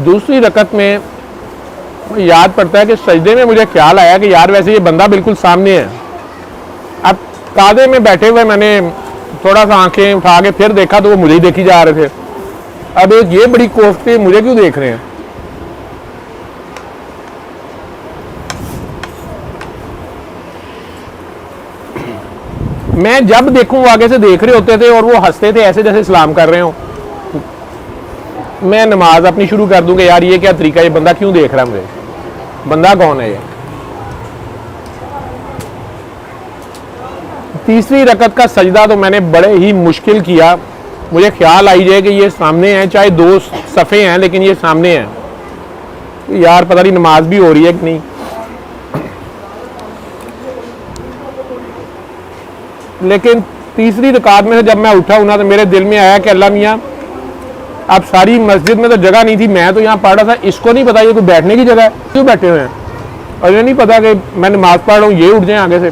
दूसरी रकत में याद पड़ता है कि सजदे में मुझे ख्याल आया कि यार वैसे ये बंदा बिल्कुल सामने है। अब कादे में बैठे हुए मैंने थोड़ा सा आंखें उठा के फिर देखा तो वो मुझे ही देखी जा रहे थे। अब एक ये बड़ी कोफ्ते मुझे क्यों देख रहे हैं। मैं जब देखूं आगे से देख रहे होते थे और वो हंसते थे ऐसे जैसे सलाम कर रहे हो, मैं नमाज अपनी शुरू कर दूंगा। यार ये क्या तरीका, ये बंदा क्यों देख रहा है मुझे, बंदा कौन है ये। तीसरी रकत का सजदा तो मैंने बड़े ही मुश्किल किया। मुझे ख्याल आई जाए कि ये सामने है, चाहे 2 सफ़े हैं लेकिन ये सामने है, तो यार पता नहीं नमाज भी हो रही है कि नहीं। लेकिन तीसरी रकात में से जब मैं उठा हूं ना तो मेरे दिल में आया कि अल्लाह मियाँ, अब सारी मस्जिद में तो जगह नहीं थी, मैं तो यहाँ पढ़ रहा था, इसको नहीं पता ये कोई बैठने की जगह है, क्यों बैठे हुए हैं, और ये नहीं पता कि मैं नमाज पढ़ रहा हूँ, ये उठ जाए आगे से।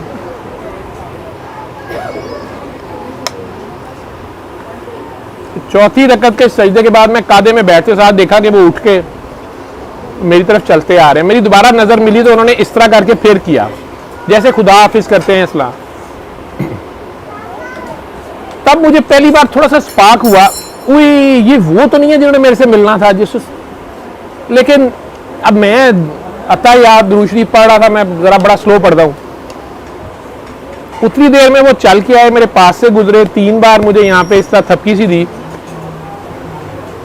चौथी रकत के सजदे के बाद मैं कादे में बैठते साथ देखा कि वो उठ के मेरी तरफ चलते आ रहे हैं। मेरी दोबारा नजर मिली तो उन्होंने इस तरह करके फिर किया जैसे खुदा हाफिज करते हैं इस्लाम। तब मुझे पहली बार थोड़ा सा स्पार्क हुआ, उई ये वो तो नहीं है जिन्होंने मेरे से मिलना था जिस, लेकिन अब मैं अता याद दूसरी पढ़ रहा था, मैं जरा बड़ा स्लो पढ़ता हूँ। उतनी देर में वो चल के आए, मेरे पास से गुजरे, 3 बार मुझे यहाँ पे इस तरह थपकी सी दी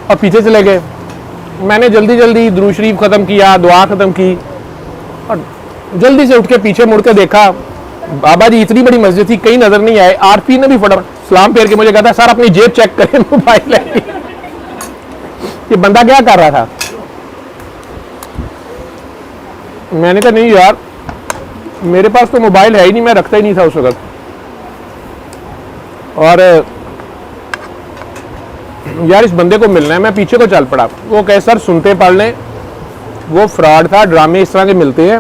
और पीछे चले गए। मैंने जल्दी जल्दी दुरूद शरीफ ख़त्म किया, दुआ ख़त्म की और जल्दी से उठ के पीछे मुड़ के देखा, बाबा जी इतनी बड़ी मस्जिद थी, कहीं नजर नहीं आए। आरपी ने भी फटा सलाम फेर के मुझे कहता सर अपनी जेब चेक करें, मोबाइल है। ये बंदा क्या कर रहा था? मैंने कहा नहीं यार मेरे पास तो मोबाइल है ही नहीं, मैं रखता ही नहीं था उस वक्त। और यार इस बंदे को मिलना है, मैं पीछे को चल पड़ा। वो कहे सर सुनते पढ़ लें, वो फ्रॉड था, ड्रामे इस तरह के मिलते हैं।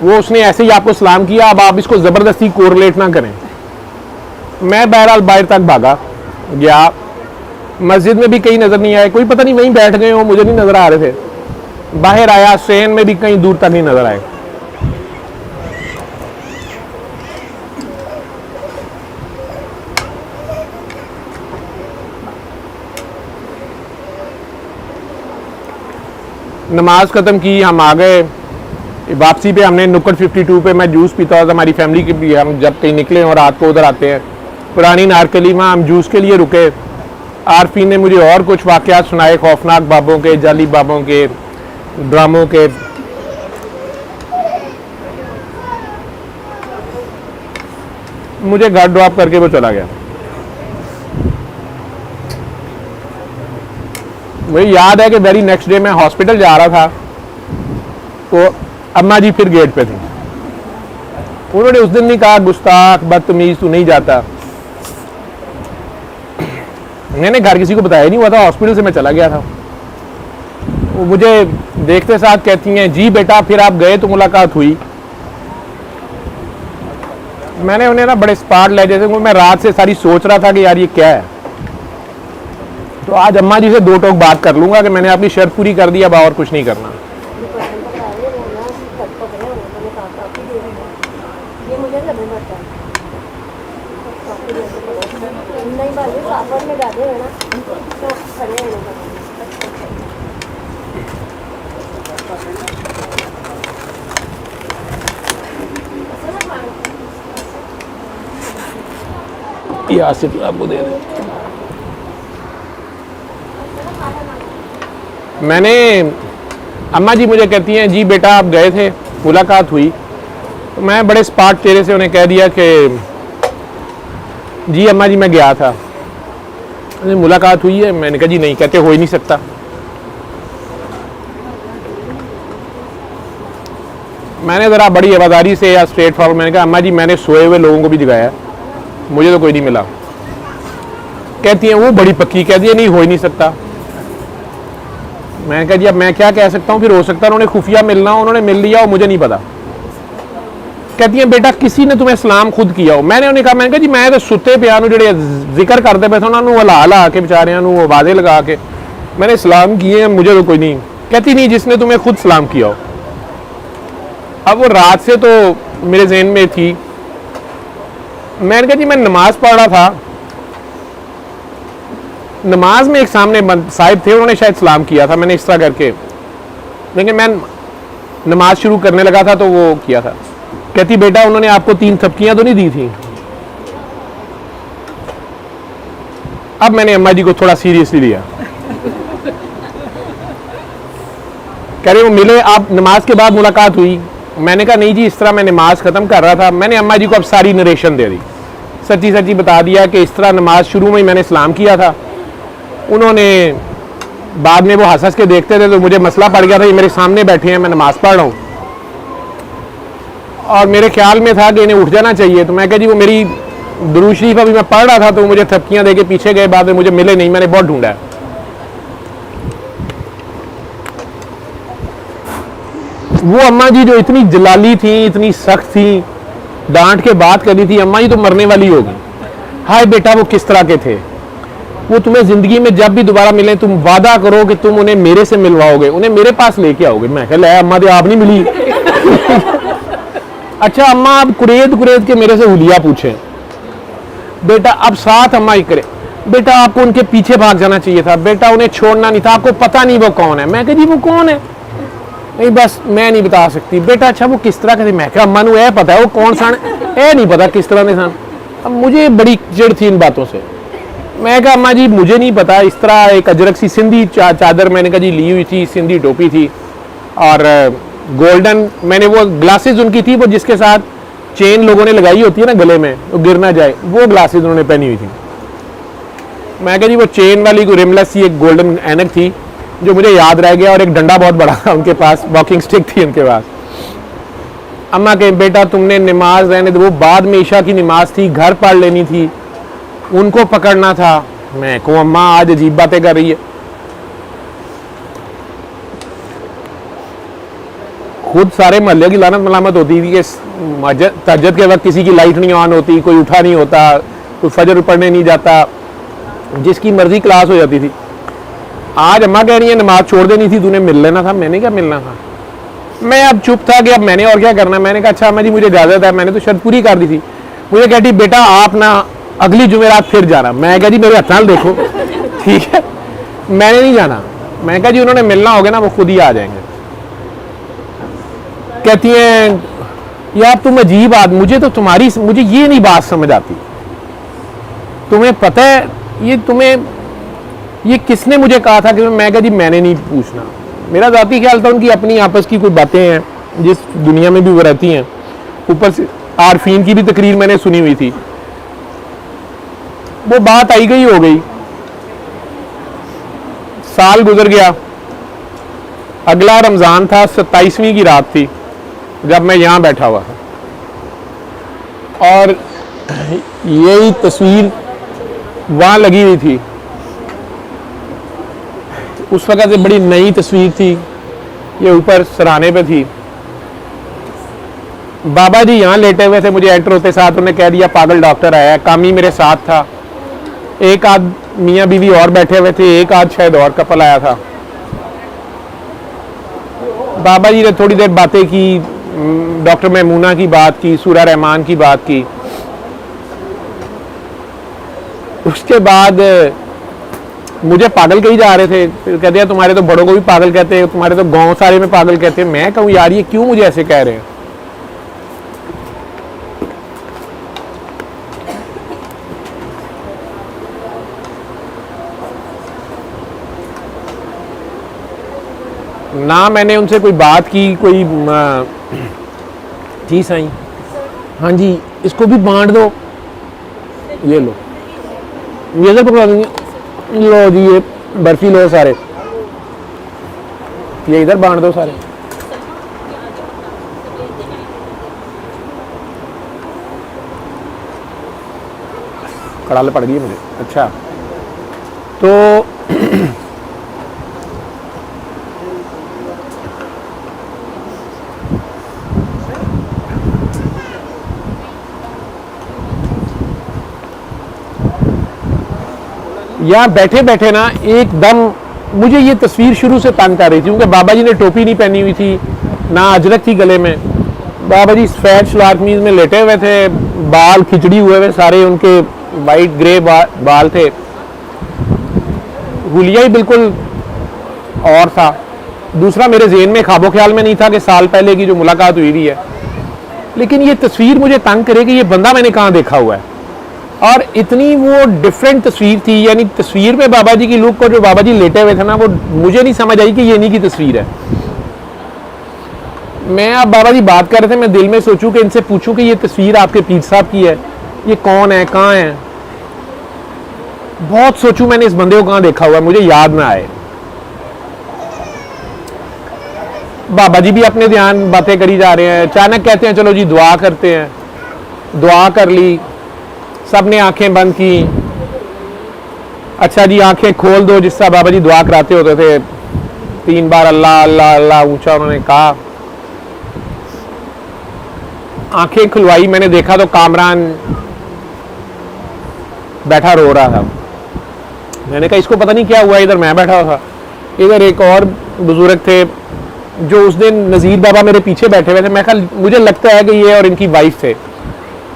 वो उसने ऐसे ही आपको सलाम किया, अब आप इसको ज़बरदस्ती कोरिलेट ना करें। मैं बहरहाल बाहर तक भागा गया, मस्जिद में भी कहीं नज़र नहीं आए, कोई पता नहीं वहीं बैठ गए हो, मुझे नहीं नज़र आ रहे थे। बाहर आया, सेन में भी कहीं दूर तक नहीं नज़र आए। नमाज ख़त्म की, हम आ गए। वापसी पे हमने नुक्कड़ 52 पे मैं जूस पीता था, हमारी फैमिली के भी, हम जब कहीं निकले और रात को उधर आते हैं पुरानी नारकली में, हम जूस के लिए रुके। आरफी ने मुझे और कुछ वाक़यात सुनाए, खौफनाक बाबों के, जाली बाबों के, ड्रामों के। मुझे घर ड्रॉप करके वो चला गया। मुझे याद है कि वेरी नेक्स्ट डे मैं हॉस्पिटल जा रहा था तो अम्मा जी फिर गेट पे थी। उन्होंने उस दिन नहीं कहा गुस्ताख बदतमीज तू नहीं जाता। मैंने घर किसी को बताया नहीं हुआ था, हॉस्पिटल से मैं चला गया था। वो मुझे देखते साथ कहती हैं जी बेटा फिर आप गए तो मुलाकात हुई। मैंने उन्हें ना बड़े स्पार्ट लहजे से, मैं रात से सारी सोच रहा था कि यार ये क्या है। तो आज अम्मा जी से 2 टोक बात कर लूंगा कि मैंने अपनी शर्त पूरी कर दी, अब और कुछ नहीं करना। ये आसिफ आपको दे दे। मैंने अम्मा जी मुझे कहती हैं जी बेटा आप गए थे, मुलाकात हुई। तो मैं बड़े स्पार्ट चेहरे से उन्हें कह दिया कि जी अम्मा जी मैं गया था। मुलाकात हुई है? मैंने कहा जी नहीं। कहते हो ही नहीं सकता। मैंने ज़रा बड़ी आवाज़ारी से या स्ट्रेट फॉरवर्ड मैंने कहा अम्मा जी मैंने सोए हुए लोगों को भी जगाया, मुझे तो कोई नहीं मिला। कहती हैं वो बड़ी पक्की, कहती है नहीं हो ही नहीं सकता। मैंने कहा जी अब मैं क्या कह सकता हूँ, फिर हो सकता है उन्होंने खुफिया मिलना, उन्होंने मिल लिया और मुझे नहीं पता। कहती हैं बेटा किसी ने तुम्हें सलाम खुद किया हो? मैंने उन्हें कहा, मैंने कहा जी मैं तो सुते पिया जेडे जिक्र करते पे थे उन्होंने हला हला के बेचारियां आवाज़ें लगा के मैंने सलाम किए हैं, मुझे तो कोई नहीं। कहती नहीं जिसने तुम्हें खुद सलाम किया हो। अब वो रात से तो मेरे जहन में थी। मैंने कहा जी मैं नमाज पढ़ रहा था, नमाज में एक सामने साहिब थे, उन्होंने शायद सलाम किया था, मैंने इस तरह करके, लेकिन मैं नमाज शुरू करने लगा था तो वो किया था। कहती बेटा उन्होंने आपको 3 थपकियां तो नहीं दी थी? अब मैंने अम्मा जी को थोड़ा सीरियसली लिया। कह रहे वो मिले, आप नमाज के बाद मुलाकात हुई? मैंने कहा नहीं जी इस तरह मैं नमाज ख़त्म कर रहा था। मैंने अम्मा जी को अब सारी नरेशन दे दी, सच्ची सच्ची बता दिया कि इस तरह नमाज शुरू में ही मैंने सलाम किया था। उन्होंने बाद में वो हंस हंस के देखते थे तो मुझे मसला पड़ गया था, ये मेरे सामने बैठे हैं, मैं नमाज पढ़ रहा हूँ। और मेरे ख्याल में था कि इन्हें उठ जाना चाहिए, तो मैं कहा जी वो मेरी दुरूद शरीफ अभी मैं पढ़ रहा था तो मुझे थपकियां देके पीछे गए, बाद में मुझे मिले नहीं, मैंने बहुत ढूंढा है। वो अम्मा जी जो इतनी जलाली थी, इतनी सख्त थी, डांट के बात करी थी, अम्मा जी तो मरने वाली होगी। हाय बेटा वो किस तरह के थे, वो तुम्हें जिंदगी में जब भी दोबारा मिले तुम वादा करो कि तुम उन्हें मेरे से मिलवाओगे, उन्हें मेरे पास लेके आओगे। मैं कह ले अम्मा तो आप नहीं मिली। अच्छा अम्मा आप कुरेद कुरेद के मेरे से हुलिया पूछे, बेटा अब साथ अम्मा ही करे, बेटा आपको उनके पीछे भाग जाना चाहिए था, बेटा उन्हें छोड़ना नहीं था, आपको पता नहीं वो कौन है। मैं कह जी वो कौन है, नहीं बस मैं नहीं बता सकती। बेटा अच्छा वो किस तरह के थे, मैं कहा अम्मा नू ए पता है वो कौन सन, ए नहीं पता किस तरह के सन। अब मुझे बड़ी चिड़ थी इन बातों से। मैं कहा अम्मा जी मुझे नहीं पता, इस तरह एक अजरक सी सिंधी चादर मैंने कहा जी ली हुई थी, सिंधी टोपी थी और गोल्डन, मैंने वो ग्लासेस उनकी थी वो जिसके साथ चेन लोगों ने लगाई होती है ना गले में वो गिर ना जाए, वो ग्लासेस उन्होंने पहनी हुई थी। मैं कहा जी वो चेन वाली कोई रिमलेस सी एक गोल्डन ऐनक थी जो मुझे याद रह गया, और एक डंडा बहुत बड़ा था उनके पास, वॉकिंग स्टिक थी उनके पास। अम्मा कहे बेटा तुमने नमाज रहने दो, वो बाद में ईशा की नमाज थी, घर पढ़ लेनी थी, उनको पकड़ना था। मैं को अम्मा आज अजीब बातें कर रही है। खुद सारे मोहल्ले की लानत मलामत होती थी कि तहज्जुद के वक्त किसी की लाइट नहीं ऑन होती, कोई उठा नहीं होता, कोई फजर पढ़ने नहीं जाता, जिसकी मर्जी क्लास हो जाती थी। आज अम्मा कह रही है नमाज छोड़ देनी थी, तूने मिल लेना था। मैंने क्या मिलना था, मैं अब चुप था कि अब मैंने और क्या करना। मैंने कहा अच्छा अम्मा जी मुझे इजाजत है, मैंने तो शर्त पूरी कर दी थी। मुझे कहती बेटा आप ना अगली जुमेरात फिर जाना। मैं कहा जी मेरे हथ देखो, ठीक है मैंने नहीं जाना। मैं कहा जी उन्होंने मिलना होगा ना वो खुद ही आ जाएंगे। कहती हैं यार तुम अजीब आदमी, मुझे ये नहीं बात समझ आती, तुम्हें पता है ये किसने मुझे कहा था कि मैं कहा जी मैंने नहीं पूछना। मेरा ज़ाती ख्याल था उनकी अपनी आपस की कोई बातें हैं जिस दुनिया में भी वो रहती हैं। ऊपर से आरफीन की भी तकरीर मैंने सुनी हुई थी, वो बात आई गई हो गई। साल गुजर गया, अगला रमज़ान था, 27वीं की रात थी जब मैं यहाँ बैठा हुआ था, और यही तस्वीर वहाँ लगी हुई थी। उस वक़्त से बड़ी नई तस्वीर थी, ये ऊपर सराहने पे थी। बाबा जी यहाँ लेटे हुए थे, मुझे एंटर होते साथ उन्होंने कह दिया पागल डॉक्टर आया है। कामी मेरे साथ था, एक आध मियाँ बीवी और बैठे हुए थे, एक आध शायद और कपल आया था। बाबा जी ने थोड़ी देर बातें की, डॉक्टर मैमूना की बात की, सूरा रहमान की बात की। उसके बाद मुझे पागल कही जा रहे थे, फिर कहते हैं तुम्हारे तो बड़ों को भी पागल कहते हैं, तुम्हारे तो गांव सारे में पागल कहते हैं। मैं कहूँ यार ये क्यों मुझे ऐसे कह रहे हैं। ना मैंने उनसे कोई बात की, कोई जी साईं, हाँ जी इसको भी बांट दो, ये लो, ये सब पकड़ा देंगे, लो जी ये बर्फी लो सारे, ये इधर बांट दो सारे। कड़ाले पड़ गई मुझे। अच्छा तो यहाँ बैठे बैठे ना एकदम मुझे ये तस्वीर शुरू से तंग कर रही थी, क्योंकि बाबा जी ने टोपी नहीं पहनी हुई थी, ना अजरक थी गले में। बाबा जी सफ़ेद सलवार कमीज में लेटे हुए थे, बाल खिचड़ी हुए हुए सारे, उनके वाइट ग्रे बाल थे, हुलिया ही बिल्कुल और था। दूसरा मेरे ज़हन में ख्वाबो ख्याल में नहीं था कि साल पहले की जो मुलाकात हुई हुई है, लेकिन ये तस्वीर मुझे तंग करे कि ये बंदा मैंने कहाँ देखा हुआ है। और इतनी वो डिफरेंट तस्वीर थी, यानी तस्वीर में बाबा जी की लुक को जो बाबा जी लेटे हुए थे ना, वो मुझे नहीं समझ आई कि ये इन्हीं की तस्वीर है। मैं अब बाबा जी बात कर रहे थे, मैं दिल में सोचूं कि इनसे पूछूं कि ये तस्वीर आपके पीर साहब की है, ये कौन है, कहाँ है। बहुत सोचूं मैंने इस बंदे को कहाँ देखा हुआ है, मुझे याद ना आए। बाबा जी भी अपने ध्यान बातें करी जा रहे हैं। अचानक कहते हैं चलो जी दुआ करते हैं। दुआ कर ली, सब ने आंखें बंद की। अच्छा जी आंखें खोल दो, जिस तरह बाबा जी दुआ कराते होते थे, 3 बार अल्लाह अल्लाह अल्लाह ऊंचा उन्होंने कहा। आंखें खुलवाई, मैंने देखा तो कामरान बैठा रो रहा था। मैंने कहा इसको पता नहीं क्या हुआ, इधर मैं बैठा हुआ था, इधर एक और बुजुर्ग थे जो उस दिन नज़ीर बाबा मेरे पीछे बैठे हुए थे। मैं कहा मुझे लगता है कि ये और इनकी वाइफ थे,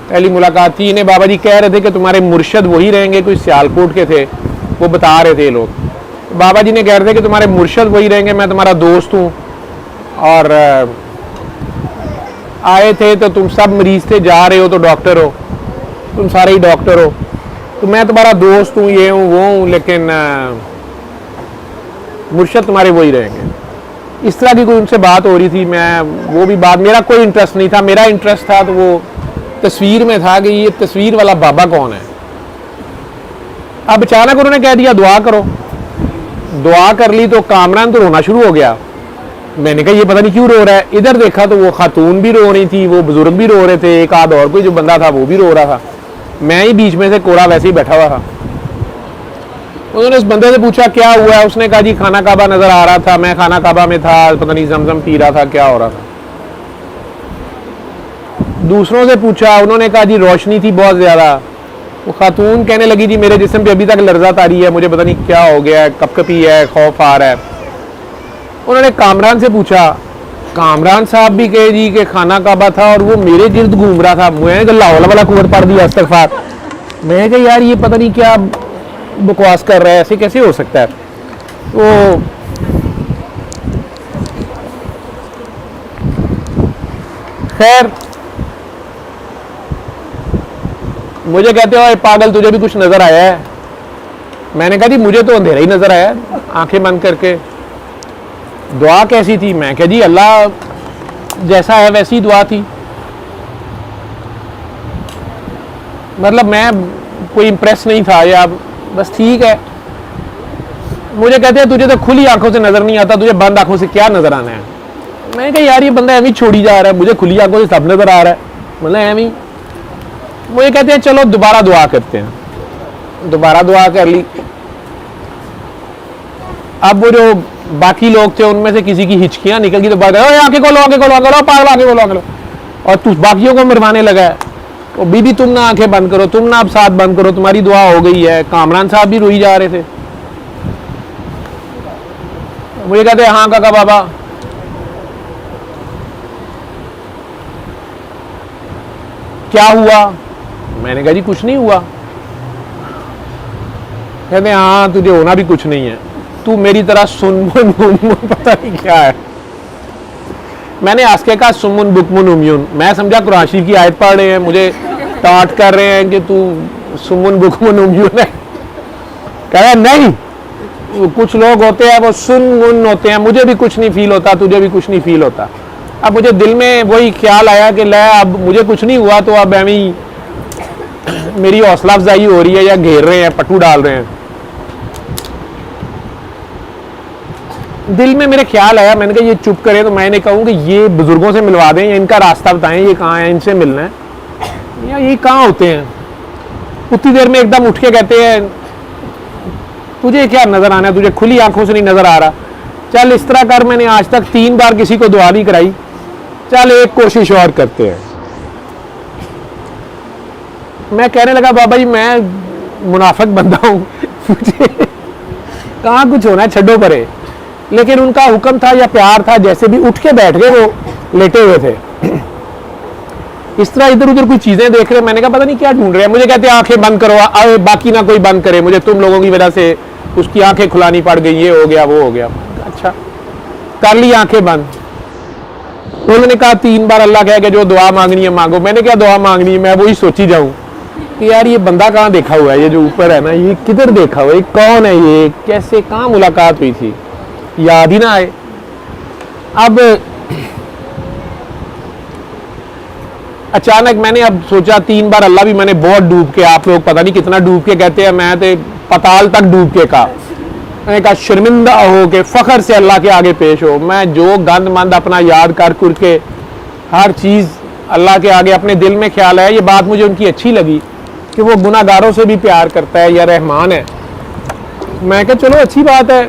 पहली मुलाकात थी। इन्हें बाबा जी कह रहे थे कि तुम्हारे मुर्शद वही रहेंगे, कोई सियालकोट के थे, वो बता रहे थे लोग। बाबा जी ने कह रहे थे कि तुम्हारे मुर्शद वही रहेंगे, मैं तुम्हारा दोस्त हूँ, और आए थे तो तुम सब मरीज थे, जा रहे हो तो डॉक्टर हो, तुम सारे ही डॉक्टर हो, तो मैं तुम्हारा दोस्त हूँ, ये हूँ वो हूँ, लेकिन मुर्शद तुम्हारे वही रहेंगे। इस तरह की कोई उनसे बात हो रही थी। मैं वो भी बात, मेरा कोई इंटरेस्ट नहीं था, मेरा इंटरेस्ट था तो वो तस्वीर में था कि ये तस्वीर वाला बाबा कौन है। अब अचानक उन्होंने कह दिया दुआ करो। दुआ कर ली तो कामरान तो रोना शुरू हो गया। मैंने कहा ये पता नहीं क्यों रो रहा है। इधर देखा तो वो खातून भी रो रही थी, वो बुजुर्ग भी रो रहे थे, एक आध और कोई जो बंदा था वो भी रो रहा था। मैं ही बीच में से कोरा वैसे ही बैठा हुआ था। उन्होंने उस बंदे से पूछा क्या हुआ है। उसने कहा जी खाना काबा नजर आ रहा था, मैं खाना काबा में था, पता नहीं जमजम पी रहा था, क्या हो रहा था। दूसरों से पूछा, उन्होंने कहा जी रोशनी थी बहुत ज्यादा। वो खातून कहने लगी जी मेरे जिस्म पे अभी तक लर्जा तारी है, मुझे पता नहीं क्या हो गया है, कपकपी है, खौफ आ रहा है। उन्होंने कामरान से पूछा, कामरान साहब भी कहे जी कि खाना काबा था और वो मेरे गिर्द घूम रहा था। मैंने कहा लाहौल वाला कुवत पड़ दिया, इस्तगफार। मैंने कहा यार ये पता नहीं क्या बकवास कर रहा है, ऐसे कैसे हो सकता है। तो खैर मुझे कहते हो पागल तुझे भी कुछ नजर आया है। मैंने कहा जी मुझे तो अंधेरा ही नजर आया, आंखें बंद करके। दुआ कैसी थी? मैं कहा जी अल्लाह जैसा है वैसी दुआ थी। मतलब मैं कोई इंप्रेस नहीं था या बस ठीक है। मुझे कहते हैं तुझे तो खुली आंखों से नजर नहीं आता, तुझे बंद आंखों से क्या नजर आना है। मैंने कहा यार ये बंदा एवं छोड़ी जा रहा है, मुझे खुली आंखों से सब नजर आ रहा है, मतलब एवं। मुझे कहते हैं चलो दोबारा दुआ करते हैं। दोबारा दुआ कर ली। अब वो जो बाकी लोग थे उनमें से किसी की हिचकियां निकल गई तो बात आंखें खोलो आंखें खोलो आंखें खोलो, पागल आंखें खोलो आंखें खोलो, और तू बाकियों को मरवाने लगा है। तो बीबी तुम ना आंखें बंद करो, तुम ना अब साथ बंद करो, तुम्हारी दुआ हो गई है। कामरान साहब भी रोई जा रहे थे। मुझे कहते हैं हाँ काका बाबा। क्या हुआ? मैंने कहा जी कुछ नहीं हुआ। कहते हैं हाँ तुझे होना भी कुछ नहीं है, तू मेरी तरह सुनमुन बुकमुन पता नहीं क्या है। मैंने आस्के कहा सुमुन बुकमुन उम्यून। मैं समझा कुरान शरीफ की आयत पढ़ रहे हैं, मुझे टाट कर रहे हैं कि तू सुमुन बुकमुन उम्यून है। कह रहा नहीं, कुछ लोग होते हैं वो सुनमुन होते हैं, मुझे भी कुछ नहीं फील होता, तुझे भी कुछ नहीं फील होता। अब मुझे दिल में वही ख्याल आया कि ले अब मुझे कुछ नहीं हुआ तो अब एवं मेरी हौसला अफजाई हो रही है या घेर रहे हैं, पट्टू डाल रहे हैं। दिल में मेरे ख्याल आया, मैंने कहा ये चुप करें तो मैंने कहूँ कि ये बुजुर्गों से मिलवा दें या इनका रास्ता बताएं, ये कहाँ है, इनसे मिलना है या ये कहाँ होते हैं। उतनी देर में एकदम उठ के कहते हैं तुझे क्या नजर आना है, तुझे खुली आंखों से नहीं नजर आ रहा। चल इस तरह कर, मैंने आज तक 3 बार किसी को दुआ नहीं कराई, चल एक कोशिश और करते हैं। मैं कहने लगा बाबा जी मैं मुनाफिक बंदा हूं, मुझे कहाँ कुछ होना है, छड्डो परे। लेकिन उनका हुक्म था या प्यार था, जैसे भी उठ के बैठ गए, वो लेटे हुए थे इस तरह इधर उधर कोई चीजें देख रहे। मैंने कहा पता नहीं क्या ढूंढ रहे हैं। मुझे कहते हैं आंखें बंद करो, बाकी ना कोई बंद करे, मुझे तुम लोगों की वजह से उसकी आंखें खुलानी पड़ गई, ये हो गया वो हो गया। अच्छा कर ली आंखें बंद। उन्होंने कहा 3 बार अल्लाह कह के जो दुआ मांगनी है मांगो। मैंने क्या दुआ मांगनी है, मैं वही सोची जाऊं कि यार ये बंदा कहाँ देखा हुआ है, ये जो ऊपर है ना, ये किधर देखा हुआ है, कौन है ये, कैसे कहाँ मुलाकात हुई थी, याद ही ना आए। अब अचानक मैंने अब सोचा 3 बार अल्लाह भी, मैंने बहुत डूब के, आप लोग पता नहीं कितना डूब के कहते हैं, मैं तो पताल तक डूब के कहा मैंने कहा शर्मिंदा हो के फ़ख्र से अल्लाह के आगे पेश हो। मैं जो गंद मंद अपना याद कर के हर चीज़ अल्लाह के आगे अपने दिल में ख्याल है। ये बात मुझे उनकी अच्छी लगी कि वो गुनाहगारों से भी प्यार करता है या रहमान है। मैं कहा चलो अच्छी बात है,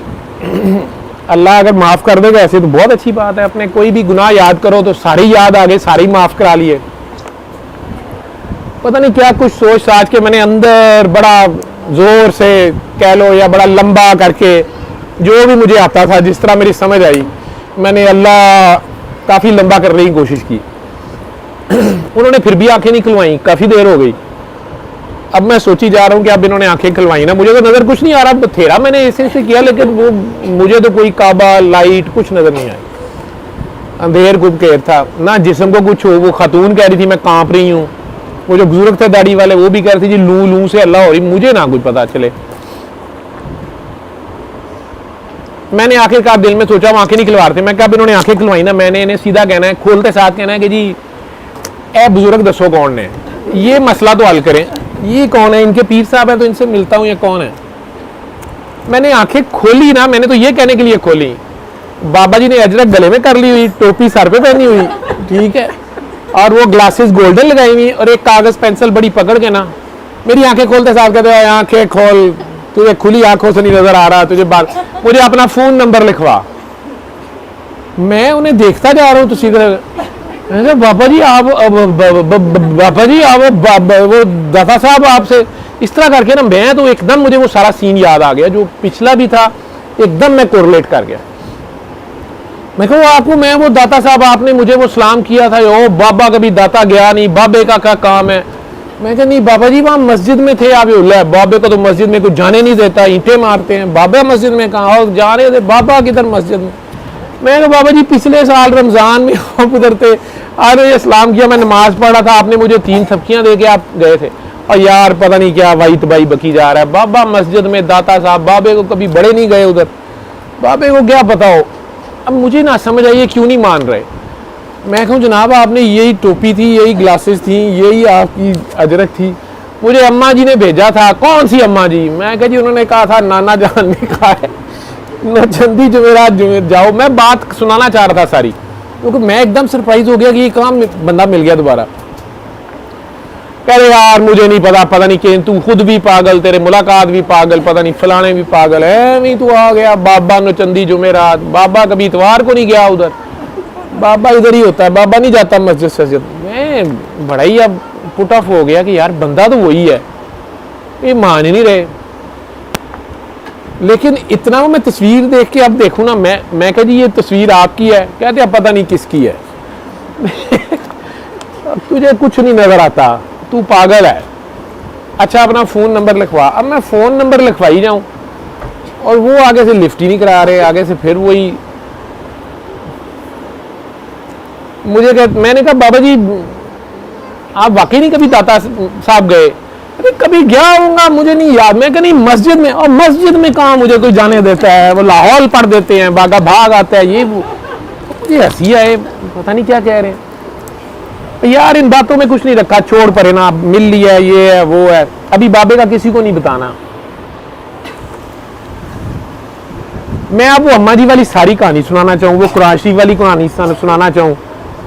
अल्लाह अगर माफ़ कर देगा ऐसे तो बहुत अच्छी बात है। अपने कोई भी गुनाह याद करो तो सारी याद आ गए, सारी माफ़ करा लिए। पता नहीं क्या कुछ सोच साच के मैंने अंदर बड़ा ज़ोर से कह लो या बड़ा लंबा करके जो भी मुझे आता था, जिस तरह मेरी समझ आई, मैंने अल्लाह काफ़ी लंबा करने की कोशिश की। उन्होंने फिर भी आंखें नहीं खुलवाई, काफ़ी देर हो गई। अब मैं सोची जा रहा हूँ कि अब इन्होंने आंखें खुलवाई ना, मुझे तो नज़र कुछ नहीं आ रहा। बथेरा मैंने ऐसे किया लेकिन वो मुझे तो कोई काबा लाइट कुछ नज़र नहीं आई। अंधेर गुपकेर था ना, जिस्म को कुछ हो। वो खातून कह रही थी मैं कांप रही हूँ, वो जो बुजुर्ग थे दाढ़ी वाले वो भी कह रहे थे जी लू लू से अल्लाह हो रही, मुझे ना कुछ पता चले। मैंने आखिरकार दिल में सोचा, वो आंखें नहीं खिलवा रहे थे। मैं कहा इन्होंने आंखें खिलवाई ना, मैंने इन्हें सीधा कहना है, खोलते साथ कहना है कि जी ए बुजुर्ग दसो कौन ने, ये मसला तो हल करें। ये कौन है? इनके पीर साहब है तो इनसे मिलता हूँ, ये कौन है? मैंने आंखें खोली ना, मैंने तो ये कहने के लिए खोली, बाबा जी ने अजरक गले में कर ली हुई, टोपी सर पे पहनी हुई, ठीक है, और वो ग्लासेस गोल्डन लगाई हुई और एक कागज पेंसिल बड़ी पकड़ के ना मेरी आंखें खोलते साथ कहते हैं आंखें खोल, तुझे खुली आंखों से नहीं नजर आ रहा, तुझे बात, मुझे अपना फोन नंबर लिखवा। मैं उन्हें देखता जा रहा हूँ तो सीधे बाबा जी आप बाबा जी आप वो दाता साहब आपसे इस तरह करके ना, मैं तो एकदम मुझे वो सारा सीन याद आ गया जो पिछला भी था, एकदम मैं कोरिलेट कर गया। मैं कहूँ आपको, मैं वो दाता साहब आपने मुझे वो सलाम किया था, ओ बाबा कभी दाता गया नहीं, बाबे का क्या काम है? मैं कहा नहीं बाबा जी वहाँ मस्जिद में थे आप, बाबे को तो मस्जिद में कुछ जाने नहीं देता, ईंटें मारते हैं, बाबा मस्जिद में कहाँ और जा रहे थे, बाबा किधर मस्जिद में? मैं कहा बाबा जी पिछले साल रमज़ान में आप उधर थे, आपने सलाम किया, मैं नमाज पढ़ा था, आपने मुझे 3 थपकियाँ दे के आप गए थे, और यार पता नहीं क्या वाई तबाई बकी जा रहा है, बाबा मस्जिद में दाता साहब, बाबे को कभी बड़े नहीं गए उधर, बाबे को क्या पता हो। अब मुझे ना समझ आई ये क्यों नहीं मान रहे। मैं कहूँ जनाब आपने यही टोपी थी, यही ग्लासेस थी, यही आपकी अजरक थी, मुझे अम्मा जी ने भेजा था। कौन सी अम्मा जी? मैं कहा जी उन्होंने कहा था, नाना जान ने कहा है नचंदी जुमेरात जाओ। मैं बात सुनाना चाह रहा था सारी, क्योंकि मैं एकदम सरप्राइज हो गया कि ये काम बंदा मिल गया दोबारा। कह रहे यार मुझे नहीं पता, पता नहीं कि तू खुद भी पागल, तेरे मुलाकात भी पागल, पता नहीं फलाने भी पागल है, नहीं तू आ गया बाबा नचंदी जुमेरात, बाबा कभी इतवार को नहीं गया उधर, बाबा इधर ही होता है, बाबा नहीं जाता मस्जिद सस्जिद। मैं बड़ा ही अब पुट ऑफ हो गया कि यार बंदा तो वही है, ये मान ही नहीं रहे। लेकिन इतना मैं तस्वीर देख के अब देखूँ ना, मैं कह जी ये तस्वीर आपकी है, कहते अब पता नहीं किसकी है तुझे कुछ नहीं नजर आता, तू पागल है। अच्छा अपना फ़ोन नंबर लिखवा। अब मैं फ़ोन नंबर लिखवाई जाऊँ और वो आगे से लिफ्ट ही नहीं करा रहे, आगे से फिर वही। मैंने कहा बाबा जी आप वाकई नहीं कभी दाता साहब गए? अरे कभी गया होगा मुझे नहीं याद। मैं कहा नहीं मस्जिद में, और मस्जिद में कहाँ मुझे कोई जाने देता है, वो लाहौल पढ़ देते हैं, बागा भाग आता है, ये वो। मुझे हंसी आए, पता नहीं क्या कह रहे हैं यार, इन बातों में कुछ नहीं रखा, छोड़ पड़े ना, मिल लिया है, ये है वो है। अभी बाबे का किसी को नहीं बताना। मैं आपको अम्मा जी वाली सारी कहानी सुनाना चाहूँ, वो कुरान शरीफ वाली कहानी सुनाना चाहूँ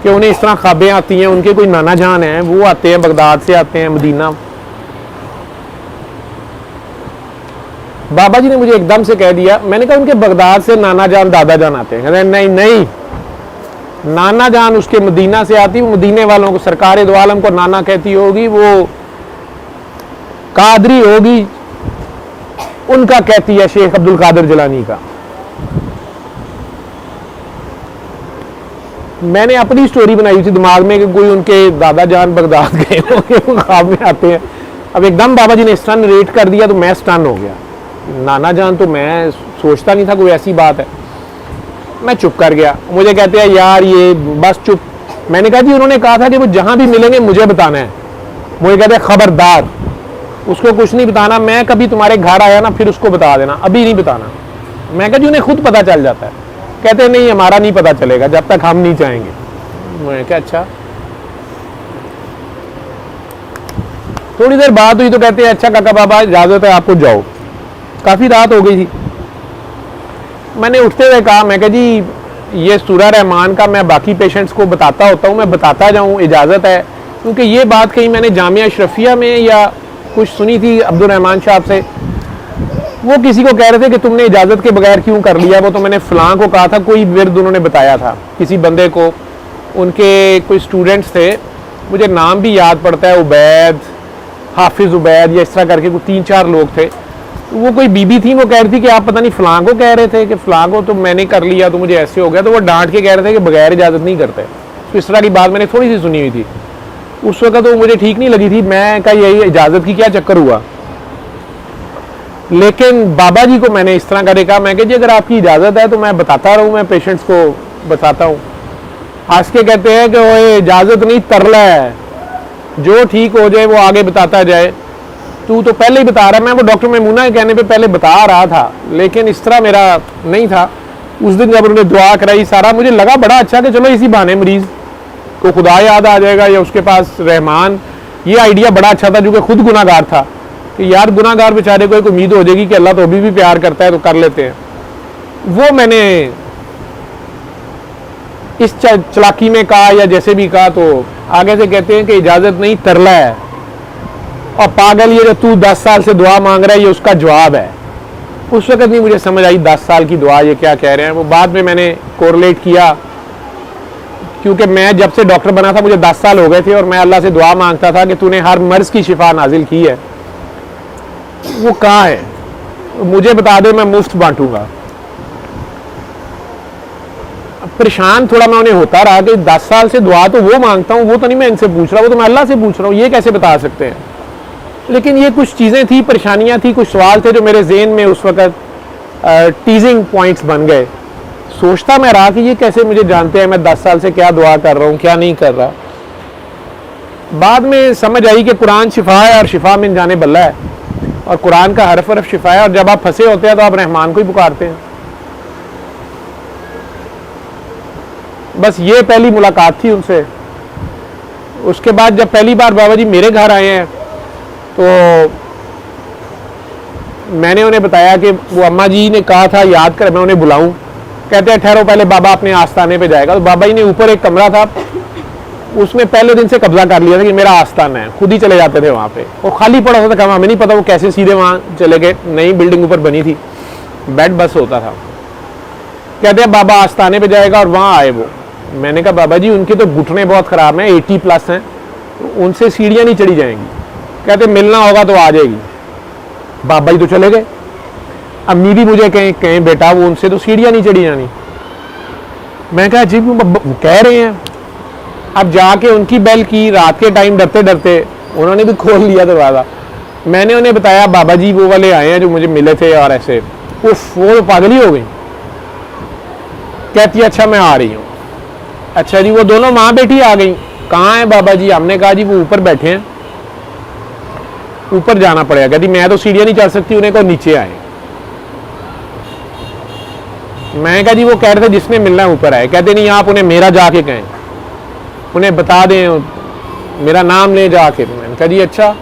कि उन्हें इस तरह ख्वाबें आती हैं। उनके कोई नाना जान है, वो आते हैं बगदाद से, आते हैं मदीना। बाबा जी ने मुझे एकदम से कह दिया, मैंने कहा उनके बगदाद से नाना जान दादा जान आते हैं। कहते नहीं नहीं, नाना जान उसके मदीना से आती, वो मदीने वालों को सरकार दो आलम को नाना कहती होगी, वो कादरी होगी, उनका कहती है शेख अब्दुल कादिर जिलानी का। मैंने अपनी स्टोरी बनाई थी दिमाग में कि कोई उनके दादा जान बगदाद गए होंगे, वो ख्वाब में आते हैं। अब एकदम बाबा जी ने स्टन रेट कर दिया तो मैं स्टन हो गया। नाना जान तो मैं सोचता नहीं था कोई ऐसी बात है। मैं चुप कर गया। मुझे कहते हैं यार ये बस चुप। मैंने कहा जी उन्होंने कहा था कि वो जहां भी मिलेंगे मुझे बताना है। मुझे कहते हैं खबरदार उसको कुछ नहीं बताना, मैं कभी तुम्हारे घर आया ना फिर उसको बता देना, अभी नहीं बताना। मैं कहा जी उन्हें खुद पता चल जाता है। कहते हैं नहीं हमारा नहीं पता चलेगा जब तक हम नहीं चाहेंगे। मैं कहा अच्छा। थोड़ी देर बात हुई तो कहते हैं अच्छा काका बाबा इजाजत है आपको जाओ। काफी रात हो गई थी। मैंने उठते हुए कहा, मैं कहा जी ये सूरह रहमान का मैं बाकी पेशेंट्स को बताता होता हूँ, मैं बताता जाऊँ, इजाज़त है। क्योंकि ये बात कहीं मैंने जामिया अशरफिया में या कुछ सुनी थी अब्दुल रहमान साहब से, वो किसी को कह रहे थे कि तुमने इजाज़त के बगैर क्यों कर लिया। वो तो मैंने फ़लाँ को कहा था, कोई विर्द उन्होंने बताया था किसी बंदे को, उनके कोई स्टूडेंट्स थे, मुझे नाम भी याद पड़ता है, उबैद, हाफिज़ उबैद या इस तरह करके कोई 3-4 लोग थे। तो वो कोई बीबी थी, वो कह रही थी कि आप पता नहीं फ़लाँ को कह रहे थे कि फ़लाँ को तो मैंने कर लिया तो मुझे ऐसे हो गया। तो वो डांट के कह रहे थे कि बगैर इजाज़त नहीं करते। तो इस तरह की बात मैंने थोड़ी सी सुनी हुई थी। उस वक्त तो मुझे ठीक नहीं लगी थी। मैं कहा यही इजाज़त की क्या चक्कर हुआ। लेकिन बाबा जी को मैंने इस तरह का देखा, मैं कहा जी अगर आपकी इजाज़त है तो मैं बताता रहूँ, मैं पेशेंट्स को बताता हूँ। हंस के कहते हैं कि वो इजाज़त नहीं, तरला है, जो ठीक हो जाए वो आगे बताता जाए। तू तो पहले ही बता रहा, मैं वो डॉक्टर मैमूना के कहने पे पहले बता रहा था, लेकिन इस तरह मेरा नहीं था। उस दिन जब उन्होंने दुआ कराई सारा, मुझे लगा बड़ा अच्छा कि चलो इसी बहाने मरीज़ को खुदा याद आ जाएगा या उसके पास रहमान। ये आइडिया बड़ा अच्छा था, जो कि खुद गुनाहगार था, कि यार गुनाहगार बेचारे को एक उम्मीद हो जाएगी कि अल्लाह तो अभी भी प्यार करता है तो कर लेते हैं। वो मैंने इस चलाकी में कहा या जैसे भी कहा। तो आगे से कहते हैं कि इजाज़त नहीं, तरला है, और पागल ये जो तू 10 साल से दुआ मांग रहा है ये उसका जवाब है। उस वक्त नहीं मुझे समझ आई 10 साल की दुआ ये क्या कह रहे हैं। वो बाद में मैंने कोरिलेट किया, क्योंकि मैं जब से डॉक्टर बना था मुझे 10 साल हो गए थे और मैं अल्लाह से दुआ मांगता था कि तूने हर मर्ज की शिफा नाजिल की है। वो कहाँ है, मुझे बता दे, मैं मुफ्त बांटूंगा। परेशान थोड़ा मैं उन्हें होता रहा कि 10 साल से दुआ तो वो मांगता हूँ, वो तो नहीं मैं इनसे पूछ रहा, वो तो मैं अल्लाह से पूछ रहा हूँ, ये कैसे बता सकते हैं। लेकिन ये कुछ चीज़ें थी, परेशानियाँ थी, कुछ सवाल थे जो मेरे जेहन में उस वक्त टीजिंग पॉइंट्स बन गए। सोचता मैं रहा कि ये कैसे मुझे जानते हैं, मैं 10 साल से क्या दुआ कर रहा हूँ क्या नहीं कर रहा। बाद में समझ आई कि कुरान शिफा है और शिफा मिन जाने बल्ला है, और कुरान का हरफ हरफ शिफा है। और जब आप फंसे होते हैं तो आप रहमान को ही पुकारते हैं। बस ये पहली मुलाकात थी उनसे। उसके बाद जब पहली बार बाबा जी मेरे घर आए हैं तो मैंने उन्हें बताया कि वो अम्मा जी ने कहा था याद कर मैं उन्हें बुलाऊं। कहते हैं ठहरो पहले बाबा अपने आस्थाने पे जाएगा। तो बाबा जी ने ऊपर एक कमरा था, उसमें पहले दिन से कब्जा कर लिया था कि मेरा आस्थाना है, खुद ही चले जाते थे वहाँ पे। वो खाली पड़ा होता था, हमें नहीं पता वो कैसे सीधे वहाँ चले गए। नई बिल्डिंग ऊपर बनी थी, बेड बस होता था। कहते हैं बाबा आस्थाने पे जाएगा और वहाँ आए वो। मैंने कहा बाबा जी उनके तो घुटने बहुत ख़राब हैं, 80+ हैं, उनसे सीढ़ियाँ नहीं चढ़ी जाएंगी। कहते मिलना होगा तो आ जाएगी। बाबा जी तो चले गए। अम्मी भी मुझे कहें बेटा वो उनसे तो सीढ़ियाँ नहीं चढ़ी जानी। मैं कहा जी कह रहे हैं। अब जाके उनकी बेल की, रात के टाइम डरते डरते उन्होंने भी खोल लिया दरवाज़ा। मैंने उन्हें बताया बाबा जी वो वाले आए हैं जो मुझे मिले थे और ऐसे। उफ वो तो पागल ही हो गई। कहती अच्छा मैं आ रही हूँ। अच्छा जी, वो दोनों माँ बेटी आ गई। कहाँ है बाबा जी? हमने कहा जी वो ऊपर बैठे हैं, ऊपर जाना पड़ेगा। कहती मैं तो सीढ़ियाँ नहीं चढ़ सकती, उन्हें को नीचे आए। मैं कहा जी वो कह रहे थे जिसने मिलना है ऊपर आए। कहते नहीं आप उन्हें मेरा जाके कहें, उन्हें बता दें, मेरा नाम ले जाके। मैंने कहा जी अच्छा।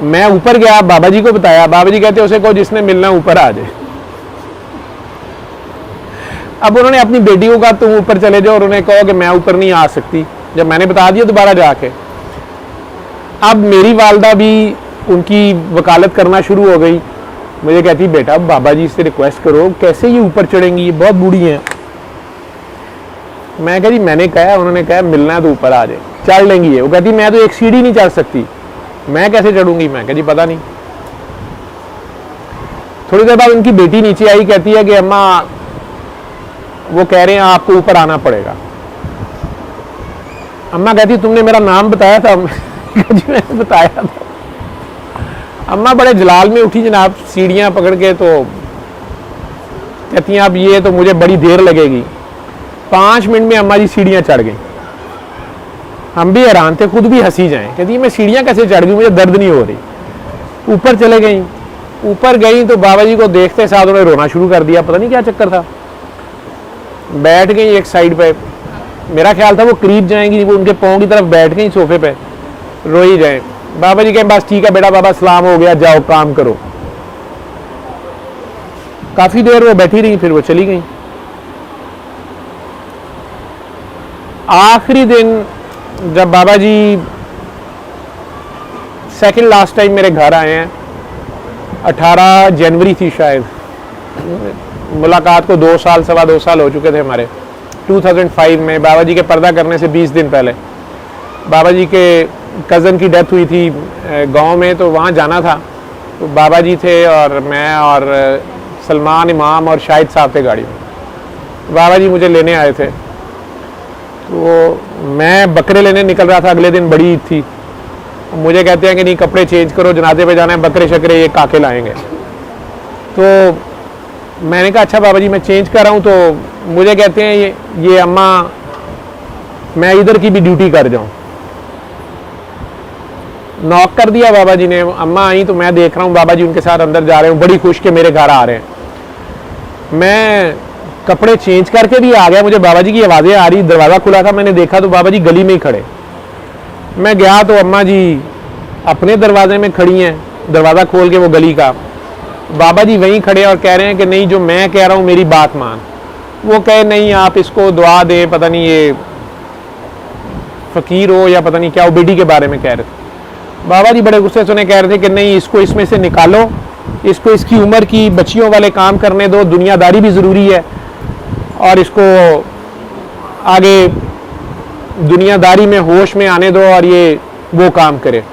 मैं ऊपर गया, बाबा जी को बताया। बाबा जी कहते उसे कहो जिसने मिलना ऊपर आ जाए। अब उन्होंने अपनी बेटी को कहा तुम ऊपर चले जाओ और उन्हें कहो कि मैं ऊपर नहीं आ सकती। जब मैंने बता दिया दोबारा जाके, अब मेरी वालदा भी उनकी वकालत करना शुरू हो गई। मुझे कहती बेटा बाबा जी से रिक्वेस्ट करो, कैसे ये ऊपर चढ़ेंगी, ये बहुत बूढ़ी हैं। मैं कह जी मैंने कहा, उन्होंने कहा मिलना है तो ऊपर आ जाए, चढ़ लेंगी ये। वो कहती मैं तो एक सीढ़ी नहीं चढ़ सकती, मैं कैसे चढ़ूंगी? मैं कह जी पता नहीं। थोड़ी देर बाद उनकी बेटी नीचे आई, कहती है कि अम्मा वो कह रहे हैं आपको ऊपर आना पड़ेगा। अम्मा कहती तुमने मेरा नाम बताया था? जी मैंने बताया था। अम्मा बड़े जलाल में उठी जनाब, सीढ़ियां पकड़ के। तो कहती हैं अब ये तो मुझे बड़ी देर लगेगी। 5 मिनट में अम्मा जी सीढ़ियां चढ़ गई। हम भी हैरान थे, खुद भी हंसी जाएं। कहती मैं सीढ़ियां कैसे चढ़ गई, मुझे दर्द नहीं हो रही। ऊपर चले गई। ऊपर गई तो बाबा जी को देखते साथ उन्होंने रोना शुरू कर दिया, पता नहीं क्या चक्कर था। बैठ गई एक साइड पे, मेरा ख्याल था वो करीब जाएंगी, वो उनके पाँव की तरफ बैठ गई सोफे पे, रोई जाए। बाबा जी कहें बस ठीक है बेटा बाबा सलाम हो गया, जाओ काम करो। काफ़ी देर वो बैठी रही, फिर वो चली गई। आखिरी दिन जब बाबा जी सेकंड लास्ट टाइम मेरे घर आए हैं, 18 जनवरी थी शायद, मुलाकात को 2 साल सवा 2 साल हो चुके थे हमारे। 2005 में बाबा जी के पर्दा करने से 20 दिन पहले बाबा जी के कज़न की डेथ हुई थी गांव में, तो वहाँ जाना था। तो बाबा जी थे और मैं और सलमान इमाम और शाहिद साहब थे गाड़ी में। बाबा जी मुझे लेने आए थे, तो मैं बकरे लेने निकल रहा था, अगले दिन बड़ी ईद थी। मुझे कहते हैं कि नहीं कपड़े चेंज करो, जनाजे पे जाना है, बकरे शकरे ये काके लाएंगे। तो मैंने कहा अच्छा बाबा जी मैं चेंज कर रहा हूँ। तो मुझे कहते हैं ये अम्मा मैं इधर की भी ड्यूटी कर जाऊँ। नॉक कर दिया बाबा जी ने, अम्मा आई तो मैं देख रहा हूँ बाबा जी उनके साथ अंदर जा रहे हैं, बड़ी खुश के मेरे घर आ रहे हैं। मैं कपड़े चेंज करके भी आ गया, मुझे बाबा जी की आवाज़ें आ रही, दरवाज़ा खुला था, मैंने देखा तो बाबा जी गली में ही खड़े। मैं गया तो अम्मा जी अपने दरवाजे में खड़ी हैं, दरवाज़ा खोल के वो गली का। बाबा जी वहीं खड़े और कह रहे हैं कि नहीं जो मैं कह रहा हूँ मेरी बात मान। वो कहे नहीं आप इसको दुआ दे, पता नहीं ये फ़कीर हो या पता नहीं क्या, वो बेटी के बारे में कह रहे थे। बाबा जी बड़े गुस्से से उन्हें कह रहे थे कि नहीं इसको इसमें से निकालो, इसको इसकी उम्र की बच्चियों वाले काम करने दो, दुनियादारी भी ज़रूरी है, और इसको आगे दुनियादारी में होश में आने दो और ये वो काम करे।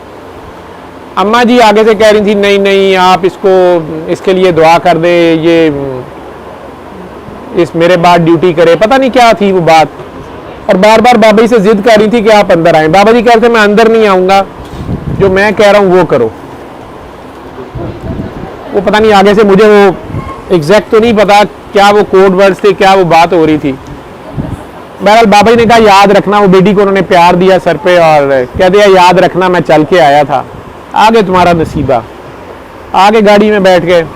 अम्मा जी आगे से कह रही थी नहीं नहीं आप इसको इसके लिए दुआ कर दे, ये इस मेरे बाद ड्यूटी करे, पता नहीं क्या थी वो बात। और बार बार बाबा जी से जिद कर रही थी कि आप अंदर आएं। बाबा जी कह रहे थे मैं अंदर नहीं आऊँगा, जो मैं कह रहा हूँ वो करो। वो पता नहीं आगे से मुझे वो एग्जैक्ट तो नहीं पता क्या वो कोड वर्ड्स थे, क्या वो बात हो रही थी। बहरहाल बाबा जी ने कहा याद रखना, वो बेटी को उन्होंने प्यार दिया सर पे और कह दिया याद रखना मैं चल के आया था, आगे तुम्हारा नसीबा। आगे गाड़ी में बैठ गए।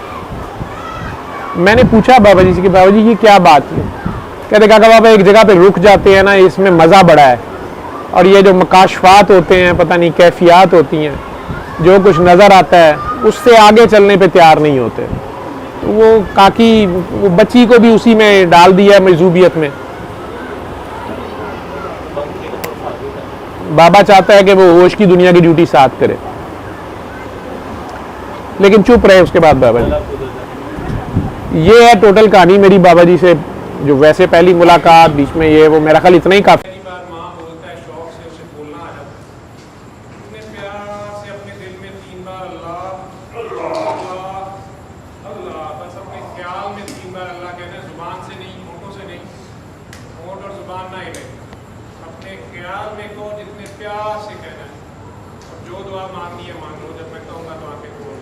मैंने पूछा बाबा जी से कि बाबा जी ये क्या बात है? कहते काका बाबा एक जगह पे रुक जाते हैं ना, इसमें मज़ा बड़ा है, और ये जो मकाशफात होते हैं, पता नहीं कैफियत होती हैं, जो कुछ नज़र आता है उससे आगे चलने पे तैयार नहीं होते। तो वो काकी वो बच्ची को भी उसी में डाल दिया मजूबियत में। बाबा चाहता है कि वो होश की दुनिया की ड्यूटी साथ करे, लेकिन चुप रहे उसके बाद बाबा जी। ये है टोटल कहानी मेरी बाबा जी से, जो वैसे पहली मुलाकात, बीच में ये वो, मेरा ख्याल इतना ही काफ़ी। अपने ख्याल में को जितने प्यार से कहना है, और जो दुआ मांगनी है मांग लो, जब मैं कहूँगा तो आके बोलो।